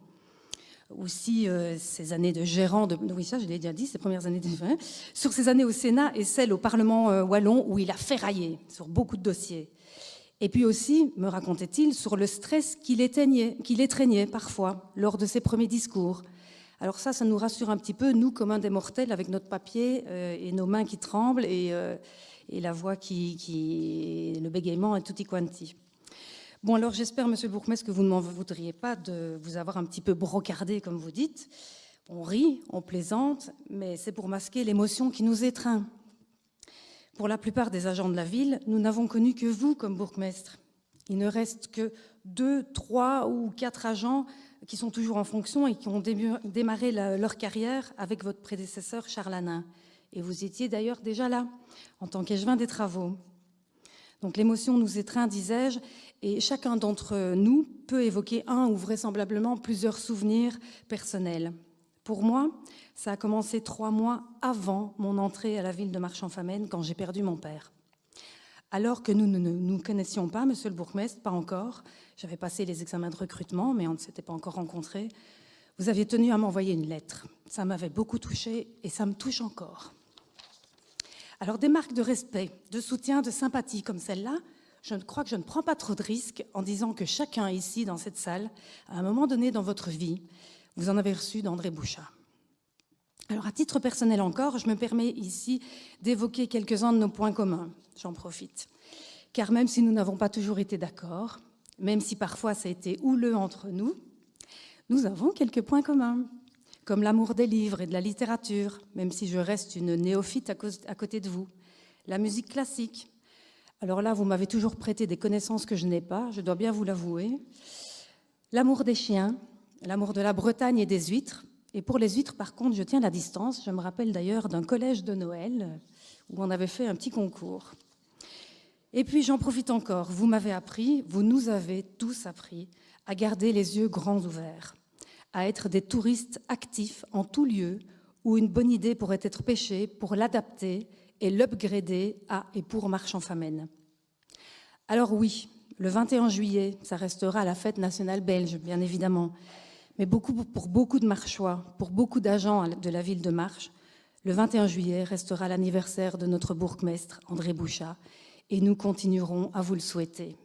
Aussi ses années de gérant de... Oui, ça, je l'ai déjà dit, ses premières années d'échevin. Sur ses années au Sénat et celles au Parlement wallon, où il a ferraillé sur beaucoup de dossiers. Et puis aussi, me racontait-il, sur le stress qu'il étreignait parfois lors de ses premiers discours. Alors ça nous rassure un petit peu, nous, communs des mortels, avec notre papier et nos mains qui tremblent et la voix le bégaiement et tutti quanti. Bon, alors j'espère, monsieur le bourgmestre, que vous ne m'en voudriez pas de vous avoir un petit peu brocardé, comme vous dites. On rit, on plaisante, mais c'est pour masquer l'émotion qui nous étreint. Pour la plupart des agents de la ville, nous n'avons connu que vous comme bourgmestre. Il ne reste que 2, 3 ou 4 agents qui sont toujours en fonction et qui ont démarré leur carrière avec votre prédécesseur Charles Hanin. Et vous étiez d'ailleurs déjà là, en tant qu'échevin des travaux. Donc l'émotion nous étreint, disais-je, et chacun d'entre nous peut évoquer un ou vraisemblablement plusieurs souvenirs personnels. Pour moi, ça a commencé 3 mois avant mon entrée à la ville de Marchand-Famenne, quand j'ai perdu mon père. Alors que nous ne nous connaissions pas, monsieur le bourgmestre, pas encore. J'avais passé les examens de recrutement, mais on ne s'était pas encore rencontrés. Vous aviez tenu à m'envoyer une lettre. Ça m'avait beaucoup touchée et ça me touche encore. Alors des marques de respect, de soutien, de sympathie comme celle-là, je crois que je ne prends pas trop de risques en disant que chacun ici, dans cette salle, à un moment donné dans votre vie, vous en avez reçu d'André Bouchat. Alors à titre personnel encore, je me permets ici d'évoquer quelques-uns de nos points communs. J'en profite. Car même si nous n'avons pas toujours été d'accord, même si parfois ça a été houleux entre nous, nous avons quelques points communs, comme l'amour des livres et de la littérature, même si je reste une néophyte à côté de vous. La musique classique. Alors là, vous m'avez toujours prêté des connaissances que je n'ai pas, je dois bien vous l'avouer. L'amour des chiens, l'amour de la Bretagne et des huîtres. Et pour les huîtres, par contre, je tiens la distance. Je me rappelle d'ailleurs d'un collège de Noël où on avait fait un petit concours. Et puis, j'en profite encore. Vous m'avez appris, vous nous avez tous appris à garder les yeux grands ouverts, à être des touristes actifs en tout lieu où une bonne idée pourrait être pêchée pour l'adapter et l'upgrader à et pour Marchand-Famenne. Alors oui, le 21 juillet, ça restera la fête nationale belge, bien évidemment. Mais pour beaucoup de Marchois, pour beaucoup d'agents de la ville de Marche, le 21 juillet restera l'anniversaire de notre bourgmestre, André Bouchat, et nous continuerons à vous le souhaiter.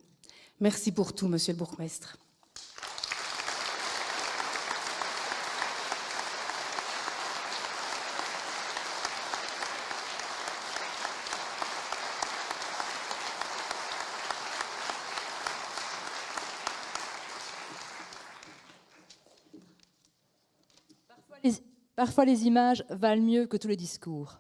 Merci pour tout, monsieur le bourgmestre. Parfois, les images valent mieux que tous les discours.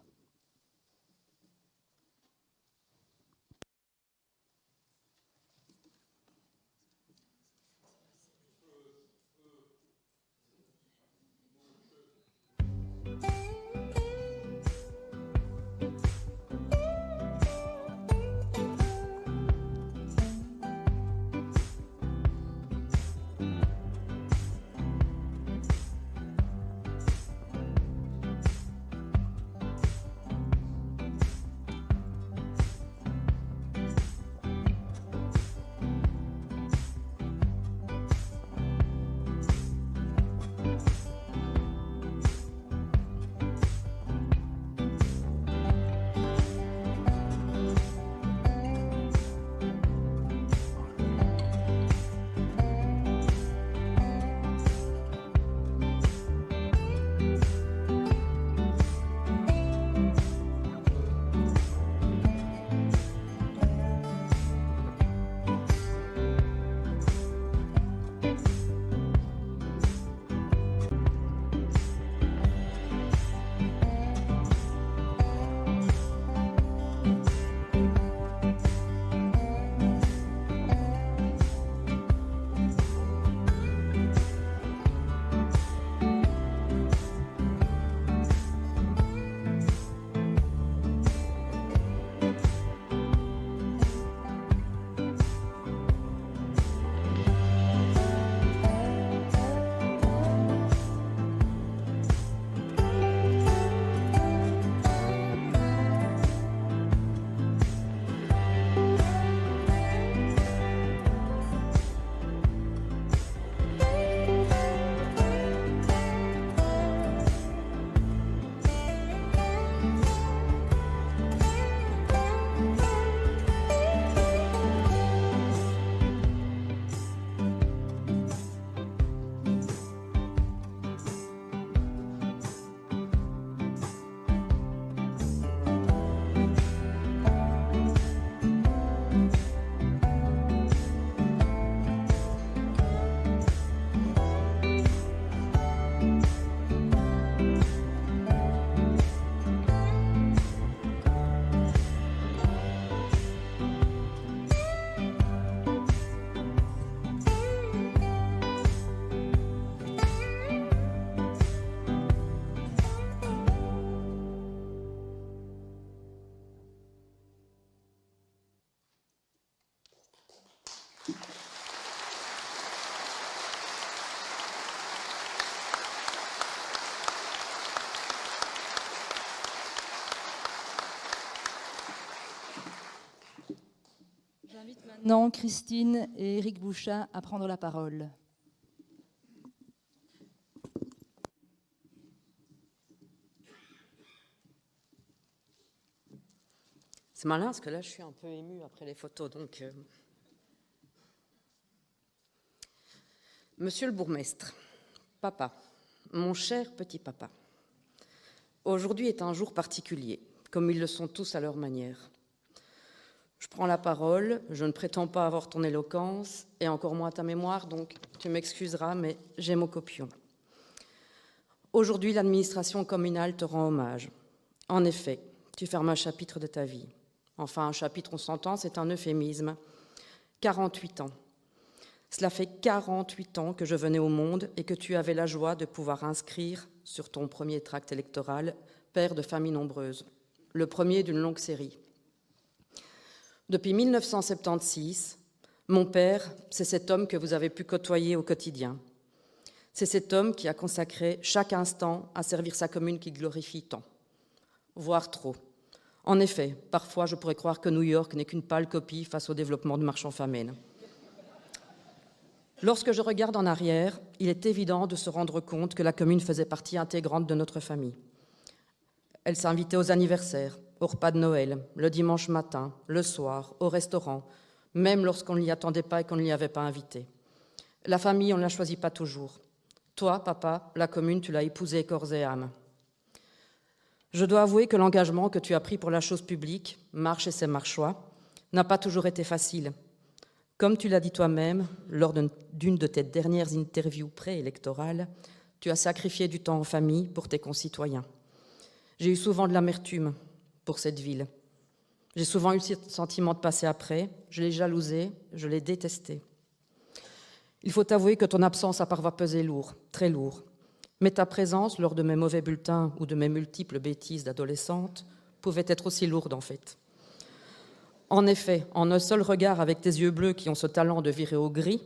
J'invite maintenant Christine et Éric Bouchat à prendre la parole. C'est malin parce que là, je suis un peu émue après les photos. Donc, Monsieur le bourgmestre, papa, mon cher petit papa, aujourd'hui est un jour particulier, comme ils le sont tous à leur manière. Je prends la parole, je ne prétends pas avoir ton éloquence et encore moins ta mémoire, donc tu m'excuseras, mais j'ai mon copion. Aujourd'hui, l'administration communale te rend hommage. En effet, tu fermes un chapitre de ta vie. Enfin, un chapitre, on s'entend, c'est un euphémisme. 48 ans. Cela fait 48 ans que je venais au monde et que tu avais la joie de pouvoir inscrire sur ton premier tract électoral « Père de famille nombreuse », le premier d'une longue série. Depuis 1976, mon père, c'est cet homme que vous avez pu côtoyer au quotidien. C'est cet homme qui a consacré chaque instant à servir sa commune qui glorifie tant, voire trop. En effet, parfois je pourrais croire que New York n'est qu'une pâle copie face au développement du Marchand-Famenne. Lorsque je regarde en arrière, il est évident de se rendre compte que la commune faisait partie intégrante de notre famille. Elle s'invitait aux anniversaires, au repas de Noël, le dimanche matin, le soir, au restaurant, même lorsqu'on ne l'y attendait pas et qu'on ne l'y avait pas invité. La famille, on ne la choisit pas toujours. Toi, papa, la commune, tu l'as épousée corps et âme. Je dois avouer que l'engagement que tu as pris pour la chose publique, Marche et ses Marchois, n'a pas toujours été facile. Comme tu l'as dit toi-même, lors d'une de tes dernières interviews préélectorales, Tu as sacrifié du temps en famille pour tes concitoyens. J'ai eu souvent de l'amertume pour cette ville. J'ai souvent eu le sentiment de passer après. Je l'ai jalousée, je l'ai détestée. Il faut avouer que ton absence a parfois pesé lourd, très lourd. Mais ta présence, lors de mes mauvais bulletins ou de mes multiples bêtises d'adolescente, pouvait être aussi lourde en fait. En effet, en un seul regard avec tes yeux bleus qui ont ce talent de virer au gris,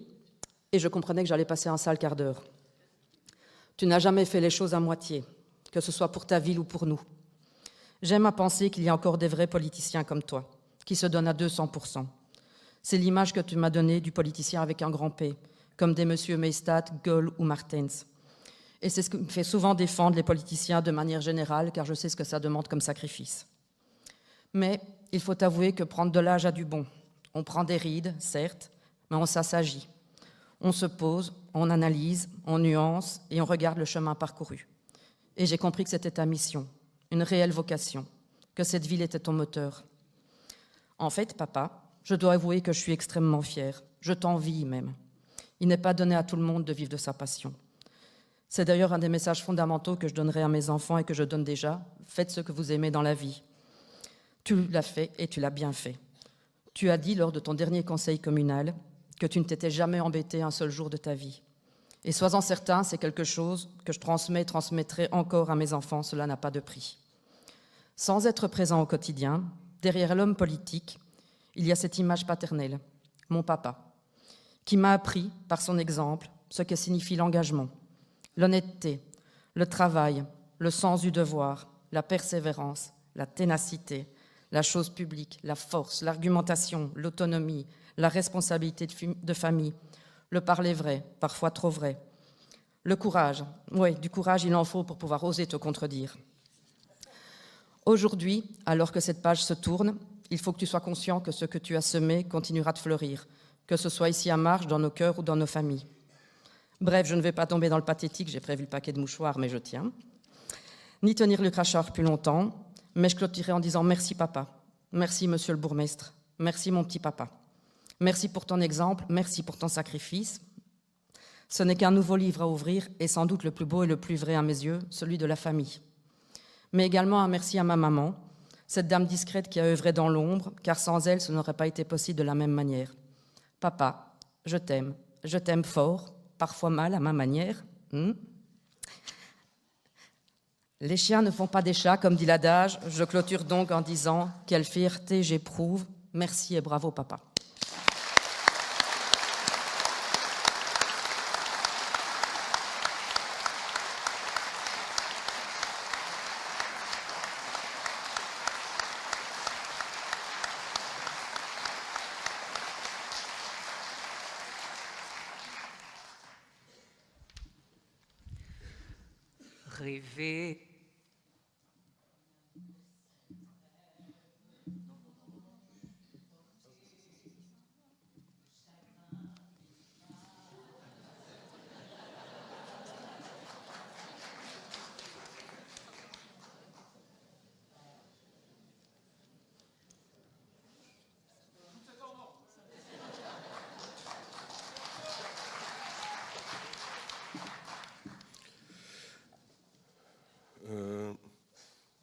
et je comprenais que j'allais passer un sale quart d'heure. Tu n'as jamais fait les choses à moitié, que ce soit pour ta ville ou pour nous. J'aime à penser qu'il y a encore des vrais politiciens comme toi, qui se donnent à 200%. C'est l'image que tu m'as donnée du politicien avec un grand P, comme des messieurs Maystadt, Goll ou Martens. Et c'est ce qui me fait souvent défendre les politiciens de manière générale, car je sais ce que ça demande comme sacrifice. Mais il faut avouer que prendre de l'âge a du bon. On prend des rides, certes, mais on s'assagit. On se pose, on analyse, on nuance et on regarde le chemin parcouru. Et j'ai compris que c'était ta mission, une réelle vocation, que cette ville était ton moteur. En fait, papa, je dois avouer que je suis extrêmement fière. Je t'envie même. Il n'est pas donné à tout le monde de vivre de sa passion. C'est d'ailleurs un des messages fondamentaux que je donnerai à mes enfants et que je donne déjà. Faites ce que vous aimez dans la vie. Tu l'as fait et tu l'as bien fait. Tu as dit lors de ton dernier conseil communal que tu ne t'étais jamais embêté un seul jour de ta vie. Et sois-en certain, c'est quelque chose que je transmettrai encore à mes enfants, cela n'a pas de prix. Sans être présent au quotidien, derrière l'homme politique, il y a cette image paternelle, mon papa, qui m'a appris, par son exemple, ce que signifie l'engagement, l'honnêteté, le travail, le sens du devoir, la persévérance, la ténacité, la chose publique, la force, l'argumentation, l'autonomie, la responsabilité de famille, le parler vrai, parfois trop vrai. Le courage, oui, du courage il en faut pour pouvoir oser te contredire. Aujourd'hui, alors que cette page se tourne, il faut que tu sois conscient que ce que tu as semé continuera de fleurir, que ce soit ici à Marche, dans nos cœurs ou dans nos familles. Bref, je ne vais pas tomber dans le pathétique, j'ai prévu le paquet de mouchoirs, mais je tiens. Ni tenir le crachard plus longtemps, mais je clôturerai en disant merci papa, merci monsieur le bourgmestre, merci mon petit papa. Merci pour ton exemple, merci pour ton sacrifice. Ce n'est qu'un nouveau livre à ouvrir et sans doute le plus beau et le plus vrai à mes yeux, celui de la famille. Mais également un merci à ma maman, cette dame discrète qui a œuvré dans l'ombre, car sans elle, ce n'aurait pas été possible de la même manière. Papa, je t'aime fort, parfois mal à ma manière. Les chiens ne font pas des chats, comme dit l'adage. Je clôture donc en disant « Quelle fierté j'éprouve, merci et bravo papa ». Rêver.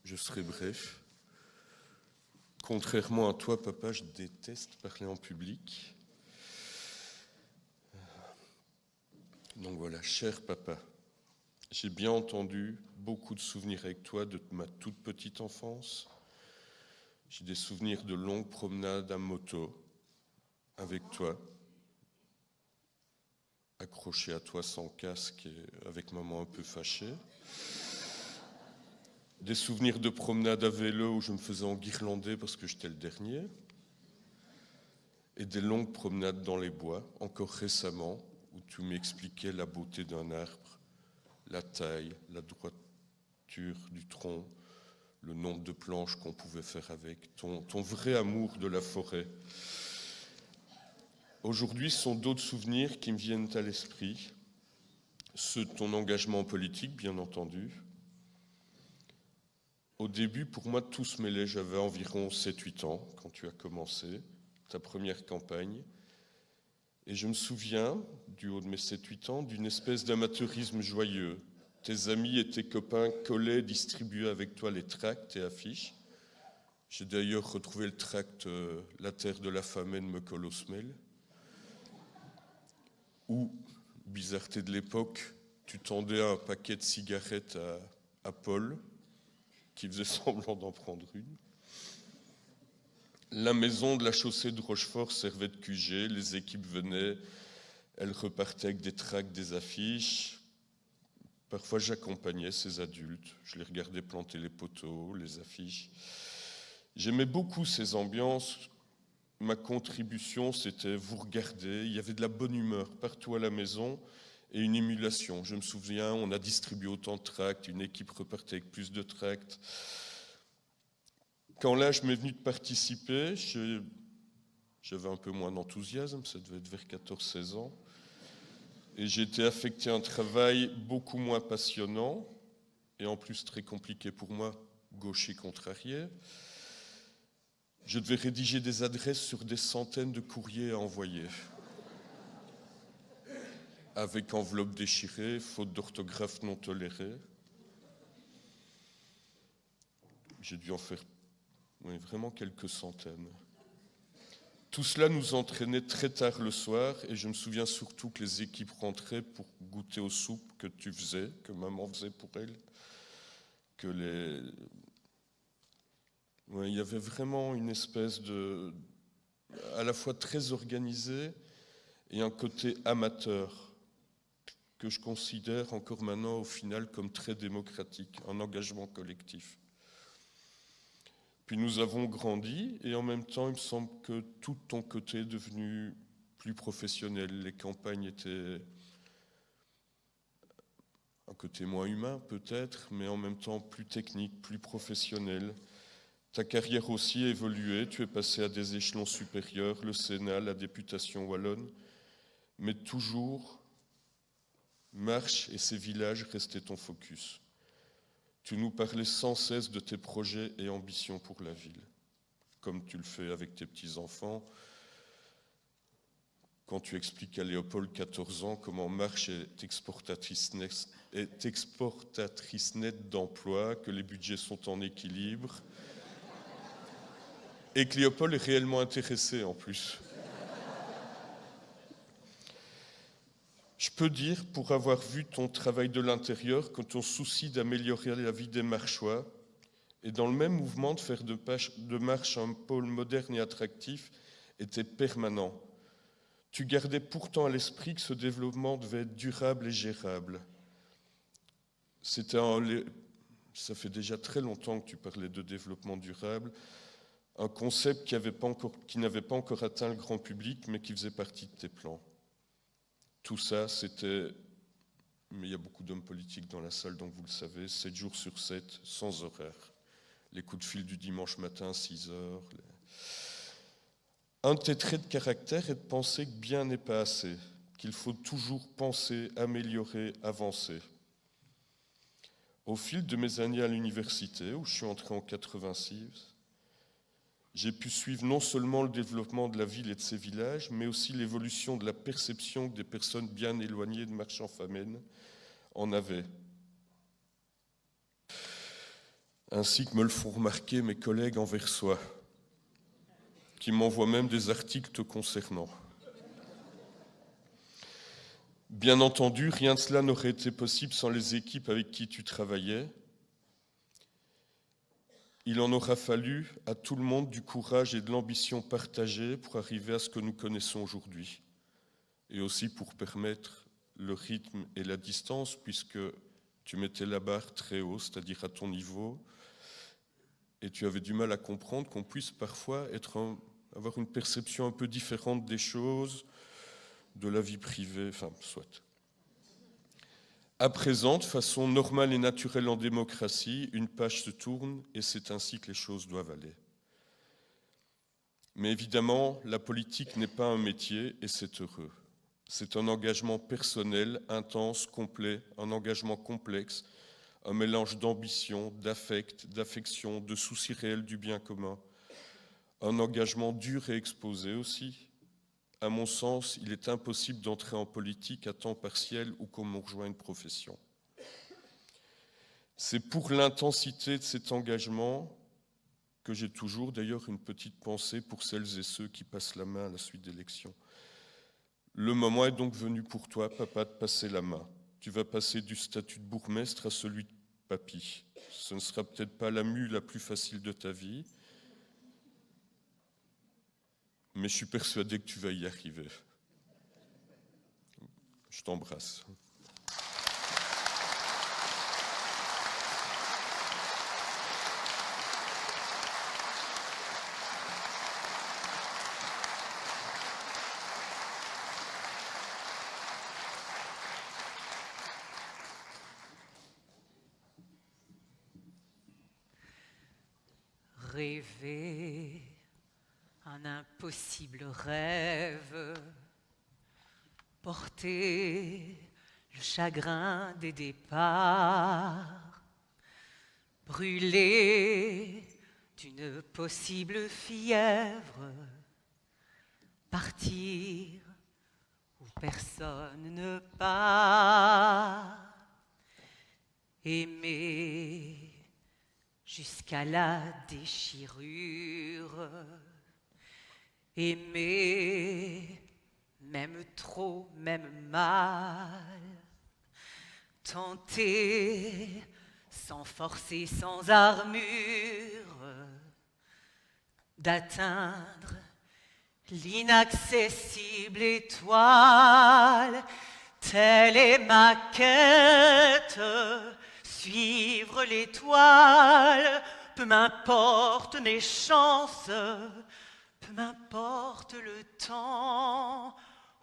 Je serai bref. Contrairement à toi, papa, je déteste parler en public. Donc voilà, cher papa, j'ai bien entendu beaucoup de souvenirs avec toi de ma toute petite enfance. J'ai des souvenirs de longues promenades à moto avec toi, accroché à toi sans casque et avec maman un peu fâchée. Des souvenirs de promenade à vélo où je me faisais enguirlander parce que j'étais le dernier. Et des longues promenades dans les bois, encore récemment, où tu m'expliquais la beauté d'un arbre, la taille, la droiture du tronc, le nombre de planches qu'on pouvait faire avec, ton vrai amour de la forêt. Aujourd'hui, ce sont d'autres souvenirs qui me viennent à l'esprit. Ceux de ton engagement politique, bien entendu. Au début, pour moi, tout se mêlait. J'avais environ 7-8 ans quand tu as commencé ta première campagne. Et je me souviens, du haut de mes 7-8 ans, d'une espèce d'amateurisme joyeux, tes amis et tes copains collaient, distribuaient avec toi les tracts et affiches. J'ai d'ailleurs retrouvé le tract « La terre de la famine me colle au semelle ». Ou, bizarreté de l'époque, tu tendais un paquet de cigarettes à Paul, qui faisait semblant d'en prendre une. La maison de la chaussée de Rochefort servait de QG, les équipes venaient, elles repartaient avec des tracts, des affiches. Parfois j'accompagnais ces adultes, je les regardais planter les poteaux, les affiches. J'aimais beaucoup ces ambiances. Ma contribution, c'était vous regarder, il y avait de la bonne humeur partout à la maison et une émulation. Je me souviens, on a distribué autant de tracts, une équipe repartait avec plus de tracts. Quand l'âge m'est venu de participer, j'avais un peu moins d'enthousiasme, ça devait être vers 14-16 ans, et j'ai été affecté à un travail beaucoup moins passionnant, et en plus très compliqué pour moi, gaucher contrarié. Je devais rédiger des adresses sur des centaines de courriers à envoyer, avec enveloppe déchirée, faute d'orthographe non tolérée. J'ai dû en faire vraiment quelques centaines. Tout cela nous entraînait très tard le soir, et je me souviens surtout que les équipes rentraient pour goûter aux soupes que tu faisais, que maman faisait pour elles, il y avait vraiment une espèce de, à la fois très organisé et un côté amateur que je considère encore maintenant au final comme très démocratique, un engagement collectif. Puis nous avons grandi et en même temps il me semble que tout ton côté est devenu plus professionnel. Les campagnes étaient un côté moins humain peut-être, mais en même temps plus technique, plus professionnel. Ta carrière aussi a évolué, tu es passé à des échelons supérieurs, le Sénat, la députation wallonne, mais toujours, Marche et ses villages restaient ton focus. Tu nous parlais sans cesse de tes projets et ambitions pour la ville, comme tu le fais avec tes petits-enfants, quand tu expliques à Léopold, 14 ans, comment Marche est exportatrice nette d'emploi, que les budgets sont en équilibre, et que Léopold est réellement intéressé en plus. Je peux dire, pour avoir vu ton travail de l'intérieur, que ton souci d'améliorer la vie des Marchois, et dans le même mouvement de faire de Marche un pôle moderne et attractif, était permanent. Tu gardais pourtant à l'esprit que ce développement devait être durable et gérable. Ça fait déjà très longtemps que tu parlais de développement durable, un concept qui n'avait pas encore atteint le grand public, mais qui faisait partie de tes plans. Tout ça, c'était, mais il y a beaucoup d'hommes politiques dans la salle, donc vous le savez, 7 jours sur 7, sans horaire. Les coups de fil du dimanche matin, 6 heures. Un de tes traits de caractère est de penser que bien n'est pas assez, qu'il faut toujours penser, améliorer, avancer. Au fil de mes années à l'université, où je suis entré en 86, j'ai pu suivre non seulement le développement de la ville et de ses villages, mais aussi l'évolution de la perception que des personnes bien éloignées de Marche-en-Famenne en avaient. Ainsi que me le font remarquer mes collègues anversois, qui m'envoient même des articles te concernant. Bien entendu, rien de cela n'aurait été possible sans les équipes avec qui tu travaillais. Il en aura fallu à tout le monde du courage et de l'ambition partagée pour arriver à ce que nous connaissons aujourd'hui, et aussi pour permettre le rythme et la distance, puisque tu mettais la barre très haut, c'est-à-dire à ton niveau, et tu avais du mal à comprendre qu'on puisse parfois avoir une perception un peu différente des choses, de la vie privée, enfin, soit. À présent, de façon normale et naturelle en démocratie, une page se tourne et c'est ainsi que les choses doivent aller. Mais évidemment, la politique n'est pas un métier et c'est heureux. C'est un engagement personnel, intense, complet, un engagement complexe, un mélange d'ambition, d'affect, d'affection, de soucis réels du bien commun. Un engagement dur et exposé aussi. À mon sens, il est impossible d'entrer en politique à temps partiel ou comme on rejoint une profession. C'est pour l'intensité de cet engagement que j'ai toujours d'ailleurs une petite pensée pour celles et ceux qui passent la main à la suite d'élections. Le moment est donc venu pour toi, papa, de passer la main. Tu vas passer du statut de bourgmestre à celui de papy. Ce ne sera peut-être pas la mue la plus facile de ta vie, mais je suis persuadé que tu vas y arriver. Je t'embrasse. Rêver un impossible rêve, porter le chagrin des départs, brûler d'une possible fièvre, partir où personne ne part, aimer jusqu'à la déchirure, aimer, même trop, même mal, tenter, sans forcer, sans armure, d'atteindre l'inaccessible étoile. Telle est ma quête, suivre l'étoile, peu m'importe mes chances, peu m'importe le temps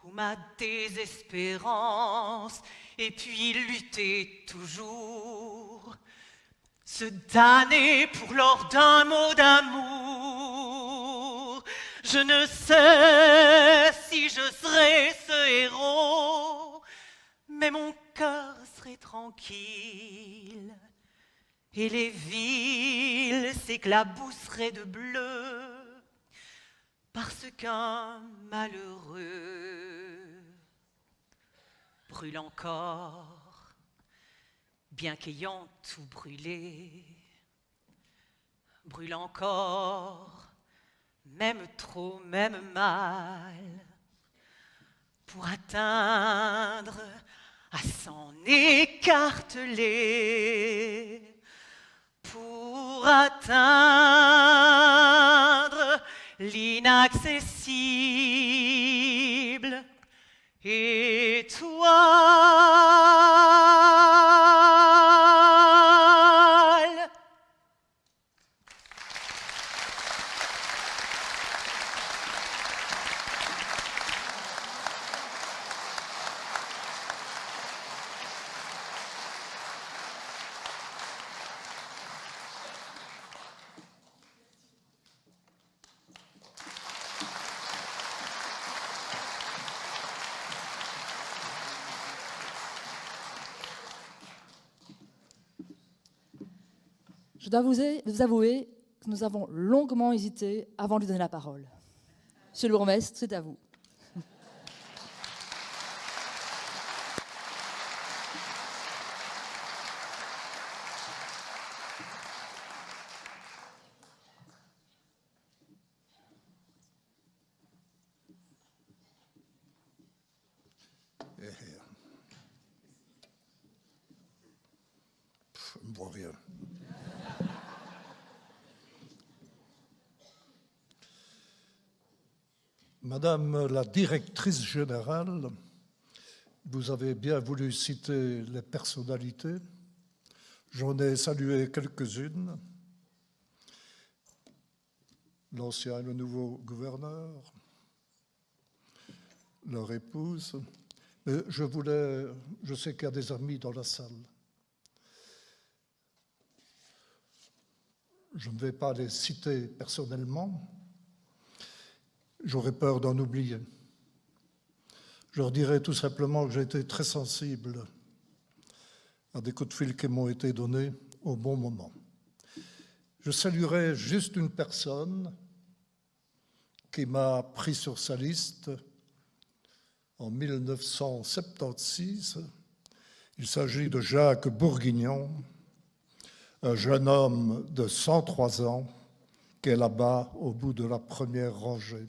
ou ma désespérance, et puis lutter toujours, se damner pour l'or d'un mot d'amour. Je ne sais si je serai ce héros, mais mon cœur serait tranquille et les villes s'éclabousseraient de bleu parce qu'un malheureux brûle encore, bien qu'ayant tout brûlé, brûle encore, même trop, même mal, pour atteindre à s'en écarteler, pour atteindre l'inaccessible étoile. Je dois vous avouer que nous avons longuement hésité avant de lui donner la parole. Monsieur le bourgmestre, c'est à vous. Je ne vois rien. Madame la directrice générale, vous avez bien voulu citer les personnalités. J'en ai salué quelques-unes. L'ancien et le nouveau gouverneur, leur épouse. Mais je sais qu'il y a des amis dans la salle. Je ne vais pas les citer personnellement. J'aurais peur d'en oublier. Je leur dirais tout simplement que j'ai été très sensible à des coups de fil qui m'ont été donnés au bon moment. Je saluerai juste une personne qui m'a pris sur sa liste en 1976. Il s'agit de Jacques Bourguignon, un jeune homme de 103 ans qui est là-bas au bout de la première rangée.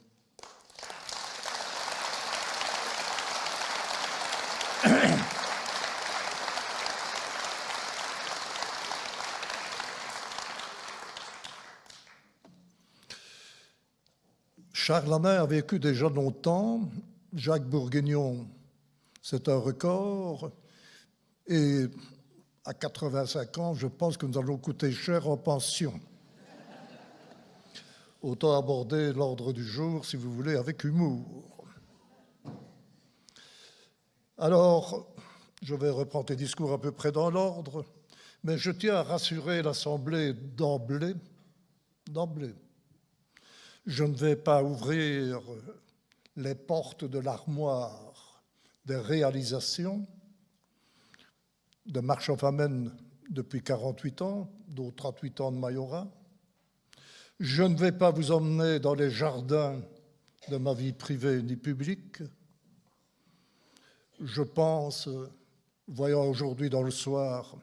Charles Hanin a vécu déjà longtemps. Jacques Bourguignon, c'est un record. Et à 85 ans, je pense que nous allons coûter cher en pension. Autant aborder l'ordre du jour, si vous voulez, avec humour. Alors, je vais reprendre tes discours à peu près dans l'ordre, mais je tiens à rassurer l'Assemblée d'emblée. Je ne vais pas ouvrir les portes de l'armoire des réalisations de Marche en Famenne depuis 48 ans, dont 38 ans de majorat. Je ne vais pas vous emmener dans les jardins de ma vie privée ni publique. Je pense, voyant aujourd'hui dans le soir,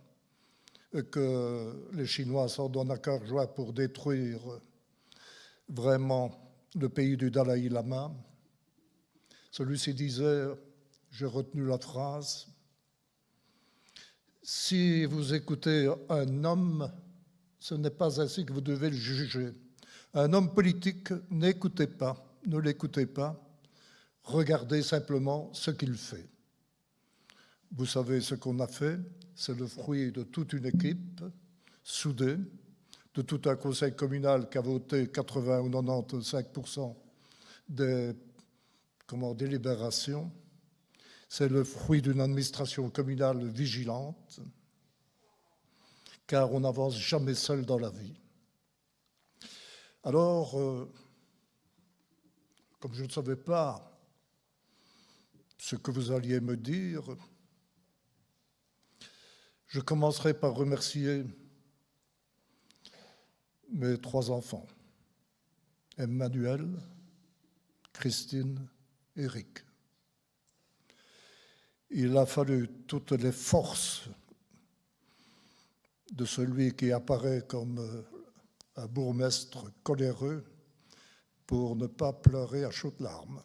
que les Chinois sont dans un cœur joie pour détruire vraiment le pays du Dalai Lama. Celui-ci disait, j'ai retenu la phrase, si vous écoutez un homme, ce n'est pas ainsi que vous devez le juger. Un homme politique, n'écoutez pas, ne l'écoutez pas, regardez simplement ce qu'il fait. Vous savez ce qu'on a fait, c'est le fruit de toute une équipe soudée, de tout un conseil communal qui a voté 80 ou 95% des délibérations. C'est le fruit d'une administration communale vigilante, car on n'avance jamais seul dans la vie. Alors, comme je ne savais pas ce que vous alliez me dire, je commencerai par remercier mes 3 enfants, Emmanuel, Christine, Eric. Il a fallu toutes les forces de celui qui apparaît comme un bourgmestre coléreux pour ne pas pleurer à chaudes larmes.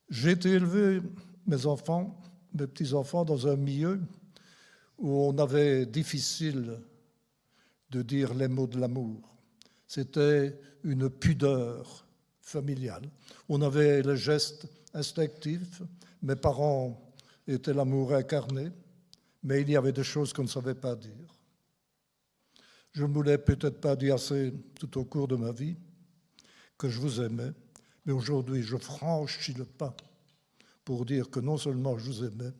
J'ai été élevé, mes enfants, mes petits-enfants, dans un milieu où on avait difficile de dire les mots de l'amour. C'était une pudeur familiale. On avait les gestes instinctifs. Mes parents étaient l'amour incarné, mais il y avait des choses qu'on ne savait pas dire. Je ne voulais peut-être pas dire assez tout au cours de ma vie que je vous aimais, mais aujourd'hui, je franchis le pas pour dire que non seulement je vous aimais,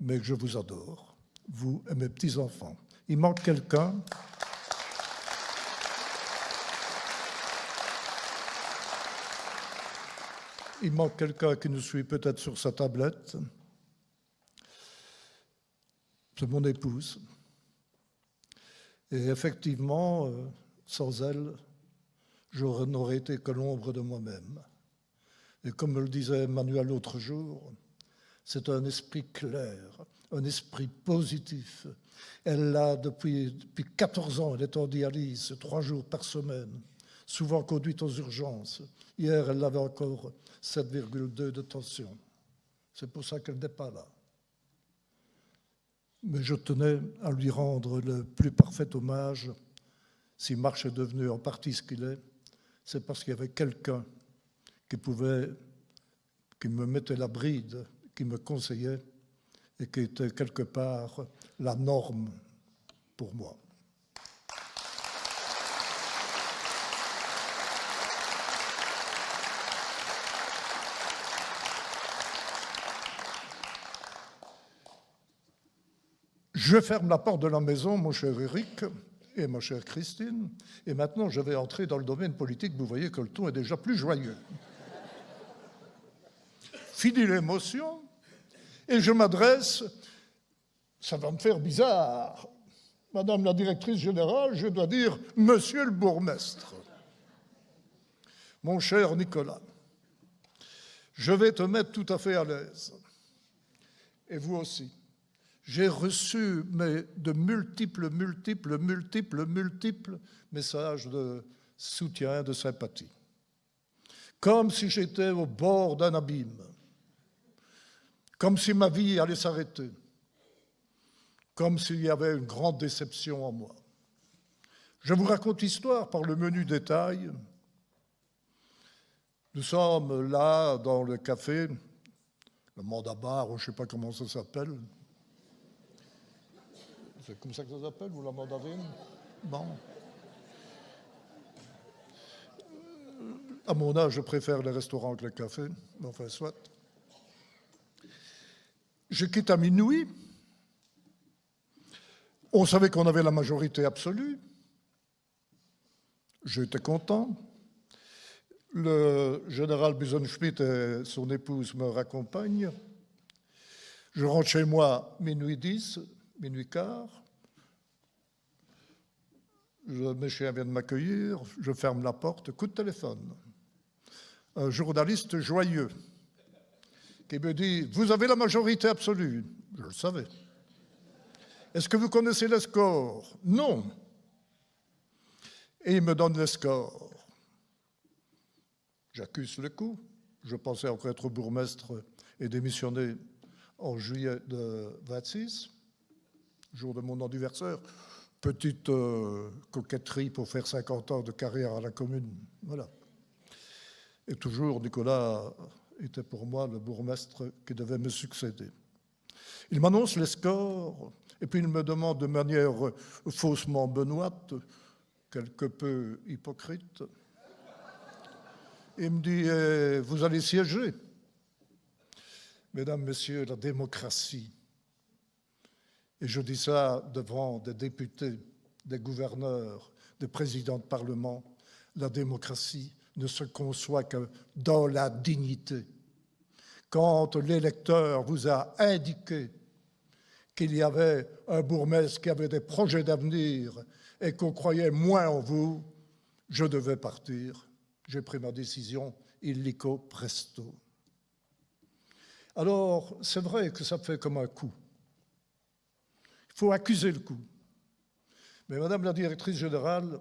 mais que je vous adore, vous et mes petits-enfants. Il manque quelqu'un. Il manque quelqu'un qui nous suit peut-être sur sa tablette. C'est mon épouse. Et effectivement, sans elle, je n'aurais été que l'ombre de moi-même. Et comme me le disait Emmanuel l'autre jour, c'est un esprit clair, un esprit positif. Elle l'a depuis 14 ans, elle est en dialyse, 3 jours par semaine, souvent conduite aux urgences. Hier, elle avait encore 7,2 de tension. C'est pour ça qu'elle n'est pas là. Mais je tenais à lui rendre le plus parfait hommage. Si Marche est devenu en partie ce qu'il est, c'est parce qu'il y avait quelqu'un qui me mettait la bride, qui me conseillait et qui était quelque part la norme pour moi. Je ferme la porte de la maison, mon cher Eric et ma chère Christine, et maintenant je vais entrer dans le domaine politique. Vous voyez que le ton est déjà plus joyeux. Fini l'émotion, et je m'adresse, ça va me faire bizarre, Madame la directrice générale, je dois dire Monsieur le bourgmestre. Mon cher Nicolas, je vais te mettre tout à fait à l'aise, et vous aussi. j'ai reçu de multiples messages de soutien, de sympathie. Comme si j'étais au bord d'un abîme, comme si ma vie allait s'arrêter, comme s'il y avait une grande déception en moi. Je vous raconte l'histoire par le menu détail. Nous sommes là dans le café, le Mandabar, ou je ne sais pas comment ça s'appelle. C'est comme ça que ça s'appelle, vous, la mandarine? Bon. À mon âge, je préfère les restaurants que les cafés, mais enfin, soit. Je quitte à minuit. On savait qu'on avait la majorité absolue. J'étais content. Le général Busenschmidt et son épouse me raccompagnent. Je rentre chez moi minuit 10, minuit quart. Mes chiens viennent m'accueillir, je ferme la porte, coup de téléphone. Un journaliste joyeux qui me dit « Vous avez la majorité absolue ». Je le savais. « Est-ce que vous connaissez les scores ?» « Non. » Et il me donne les scores. J'accuse le coup. Je pensais encore être bourgmestre et démissionner en juillet de 26, jour de mon anniversaire. Petite coquetterie pour faire 50 ans de carrière à la commune. Voilà. Et toujours, Nicolas était pour moi le bourgmestre qui devait me succéder. Il m'annonce les scores, et puis il me demande de manière faussement benoîte, quelque peu hypocrite, il me dit « Vous allez siéger ». Mesdames, Messieurs, la démocratie, et je dis ça devant des députés, des gouverneurs, des présidents de Parlement, la démocratie ne se conçoit que dans la dignité. Quand l'électeur vous a indiqué qu'il y avait un bourgmestre qui avait des projets d'avenir et qu'on croyait moins en vous, je devais partir. J'ai pris ma décision, illico presto. Alors, c'est vrai que ça fait comme un coup. Il faut accuser le coup. Mais Madame la directrice générale,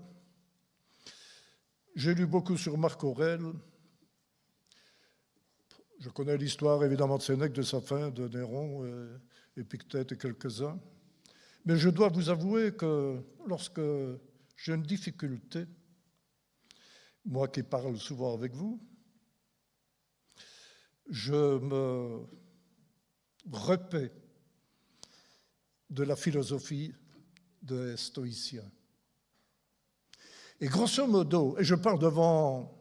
j'ai lu beaucoup sur Marc Aurèle. Je connais l'histoire évidemment de Sénèque, de sa fin, de Néron, Épictète et quelques-uns. Mais je dois vous avouer que lorsque j'ai une difficulté, moi qui parle souvent avec vous, je me repais de la philosophie des stoïciens. Et grosso modo, et je parle devant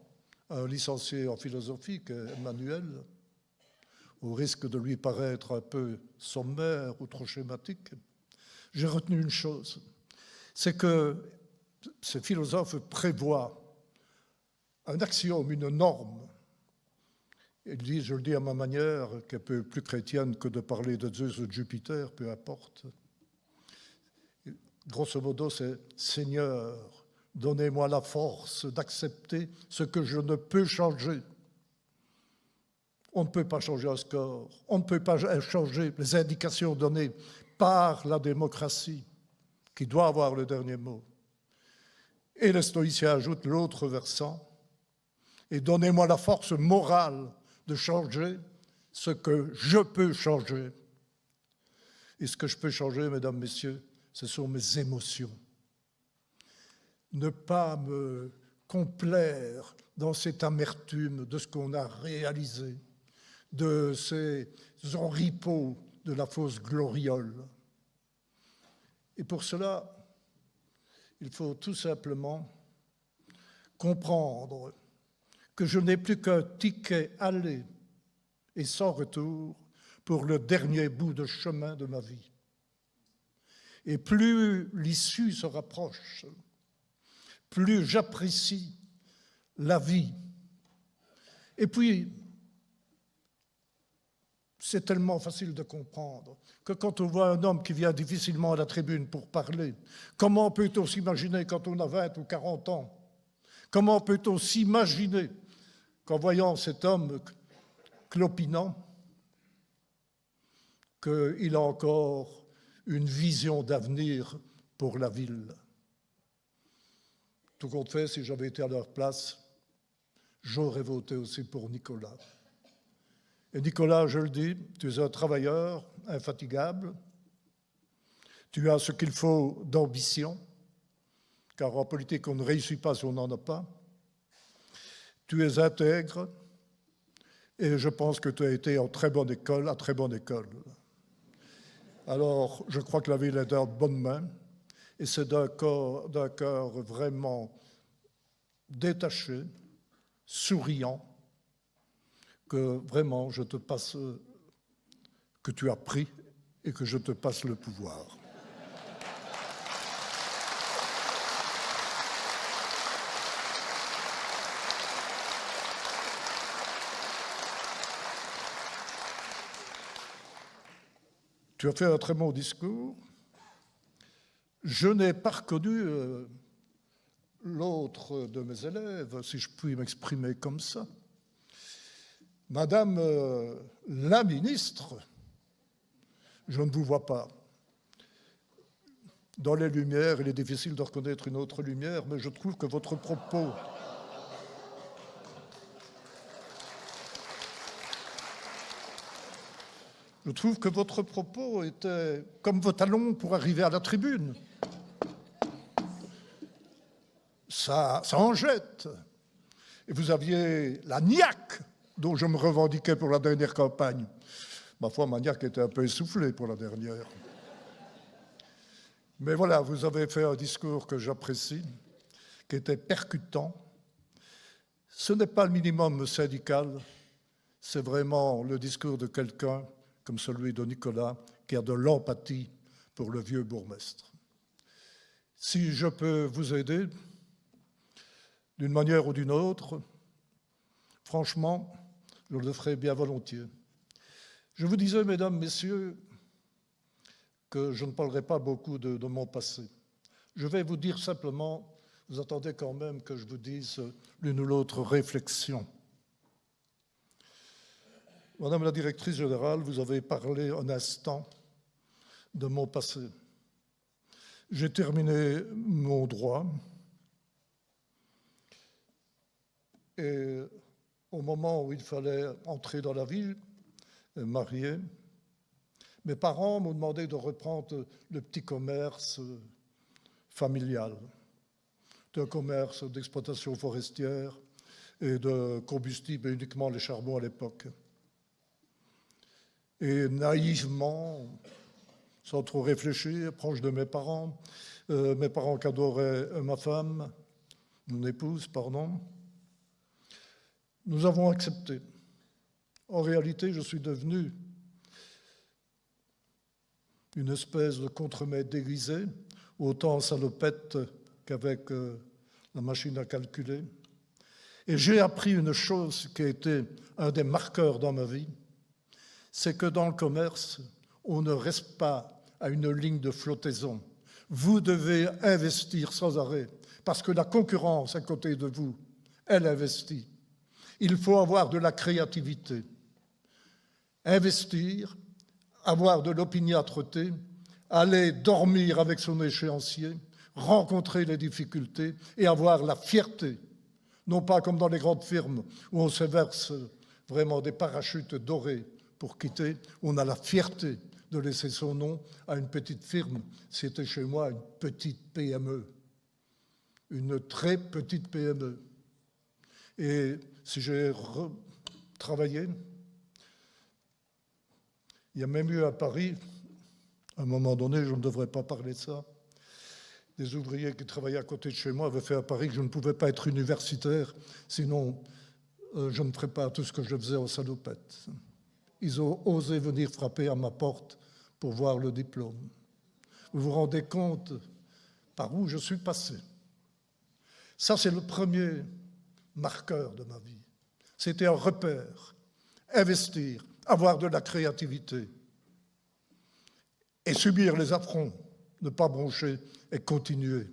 un licencié en philosophie, Emmanuel, au risque de lui paraître un peu sommaire ou trop schématique, j'ai retenu une chose, c'est que ces philosophes prévoient un axiome, une norme. Ils disent, je le dis à ma manière, qui est un peu plus chrétienne que de parler de Zeus ou de Jupiter, peu importe. Grosso modo, c'est « Seigneur, donnez-moi la force d'accepter ce que je ne peux changer ». On ne peut pas changer un score, on ne peut pas changer les indications données par la démocratie, qui doit avoir le dernier mot. Et les stoïciens ajoutent l'autre versant, et donnez-moi la force morale de changer ce que je peux changer. Et ce que je peux changer, mesdames, messieurs, ce sont mes émotions. Ne pas me complaire dans cette amertume de ce qu'on a réalisé, de ces oripeaux de la fausse gloriole. Et pour cela, il faut tout simplement comprendre que je n'ai plus qu'un ticket aller et sans retour pour le dernier bout de chemin de ma vie. Et plus l'issue se rapproche, plus j'apprécie la vie. Et puis, c'est tellement facile de comprendre que quand on voit un homme qui vient difficilement à la tribune pour parler, comment peut-on s'imaginer quand on a 20 ou 40 ans? Comment peut-on s'imaginer qu'en voyant cet homme clopinant, qu'il a encore une vision d'avenir pour la ville. Tout compte fait, si j'avais été à leur place, j'aurais voté aussi pour Nicolas. Et Nicolas, je le dis, tu es un travailleur infatigable, tu as ce qu'il faut d'ambition, car en politique, on ne réussit pas si on n'en a pas. Tu es intègre, et je pense que tu as été en très bonne école, à très bonne école. Alors, je crois que la ville est dans de bonnes mains, et c'est d'un cœur vraiment détaché, souriant, que vraiment je te passe, que tu as pris et que je te passe le pouvoir. Tu as fait un très bon discours. Je n'ai pas reconnu l'autre de mes élèves, si je puis m'exprimer comme ça. Madame la ministre, je ne vous vois pas. Dans les lumières, il est difficile de reconnaître une autre lumière, mais je trouve que votre propos... Je trouve que votre propos était comme vos talons pour arriver à la tribune. Ça en jette. Et vous aviez la niaque dont je me revendiquais pour la dernière campagne. Ma foi, ma niaque était un peu essoufflée pour la dernière. Mais voilà, vous avez fait un discours que j'apprécie, qui était percutant. Ce n'est pas le minimum syndical, c'est vraiment le discours de quelqu'un comme celui de Nicolas, qui a de l'empathie pour le vieux bourgmestre. Si je peux vous aider, d'une manière ou d'une autre, franchement, je le ferai bien volontiers. Je vous disais, mesdames, messieurs, que je ne parlerai pas beaucoup de mon passé. Je vais vous dire simplement, vous attendez quand même que je vous dise l'une ou l'autre réflexion. Madame la directrice générale, vous avez parlé un instant de mon passé. J'ai terminé mon droit et au moment où il fallait entrer dans la vie, marié, mes parents m'ont demandé de reprendre le petit commerce familial, un commerce d'exploitation forestière et de combustible, et uniquement les charbons à l'époque. Et naïvement, sans trop réfléchir, proche de mes parents qu'adorait ma femme, mon épouse, pardon, nous avons accepté. En réalité, je suis devenu une espèce de contremaître déguisé, autant en salopette qu'avec la machine à calculer. Et j'ai appris une chose qui a été un des marqueurs dans ma vie, c'est que dans le commerce, on ne reste pas à une ligne de flottaison. Vous devez investir sans arrêt, parce que la concurrence à côté de vous, elle investit. Il faut avoir de la créativité. Investir, avoir de l'opiniâtreté, aller dormir avec son échéancier, rencontrer les difficultés et avoir la fierté, non pas comme dans les grandes firmes où on se verse vraiment des parachutes dorés pour quitter, on a la fierté de laisser son nom à une petite firme. C'était chez moi une petite PME, une très petite PME. Et si j'ai travaillé, il y a même eu à Paris, à un moment donné, je ne devrais pas parler de ça, des ouvriers qui travaillaient à côté de chez moi avaient fait à Paris que je ne pouvais pas être universitaire, sinon je ne ferais pas tout ce que je faisais en salopette. Ils ont osé venir frapper à ma porte pour voir le diplôme. Vous vous rendez compte par où je suis passé? Ça, c'est le premier marqueur de ma vie. C'était un repère. Investir, avoir de la créativité et subir les affronts, ne pas broncher et continuer.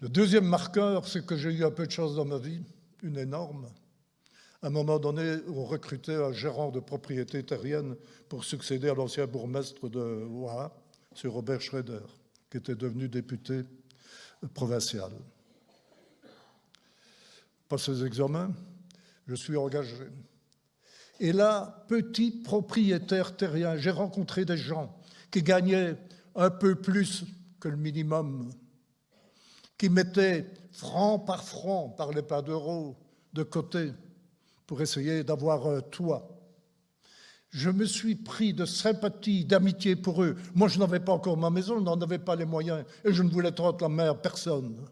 Le deuxième marqueur, c'est que j'ai eu un peu de chance dans ma vie, une énorme. À un moment donné, on recrutait un gérant de propriété terrienne pour succéder à l'ancien bourgmestre de Ouaha, M. Robert Schrader, qui était devenu député provincial. Par ces examens, je suis engagé. Et là, petit propriétaire terrien, j'ai rencontré des gens qui gagnaient un peu plus que le minimum, qui mettaient franc, parlaient pas d'euros, de côté, pour essayer d'avoir un toit. Je me suis pris de sympathie, d'amitié pour eux. Moi, je n'avais pas encore ma maison, je n'en avais pas les moyens, et je ne voulais tendre la main à personne.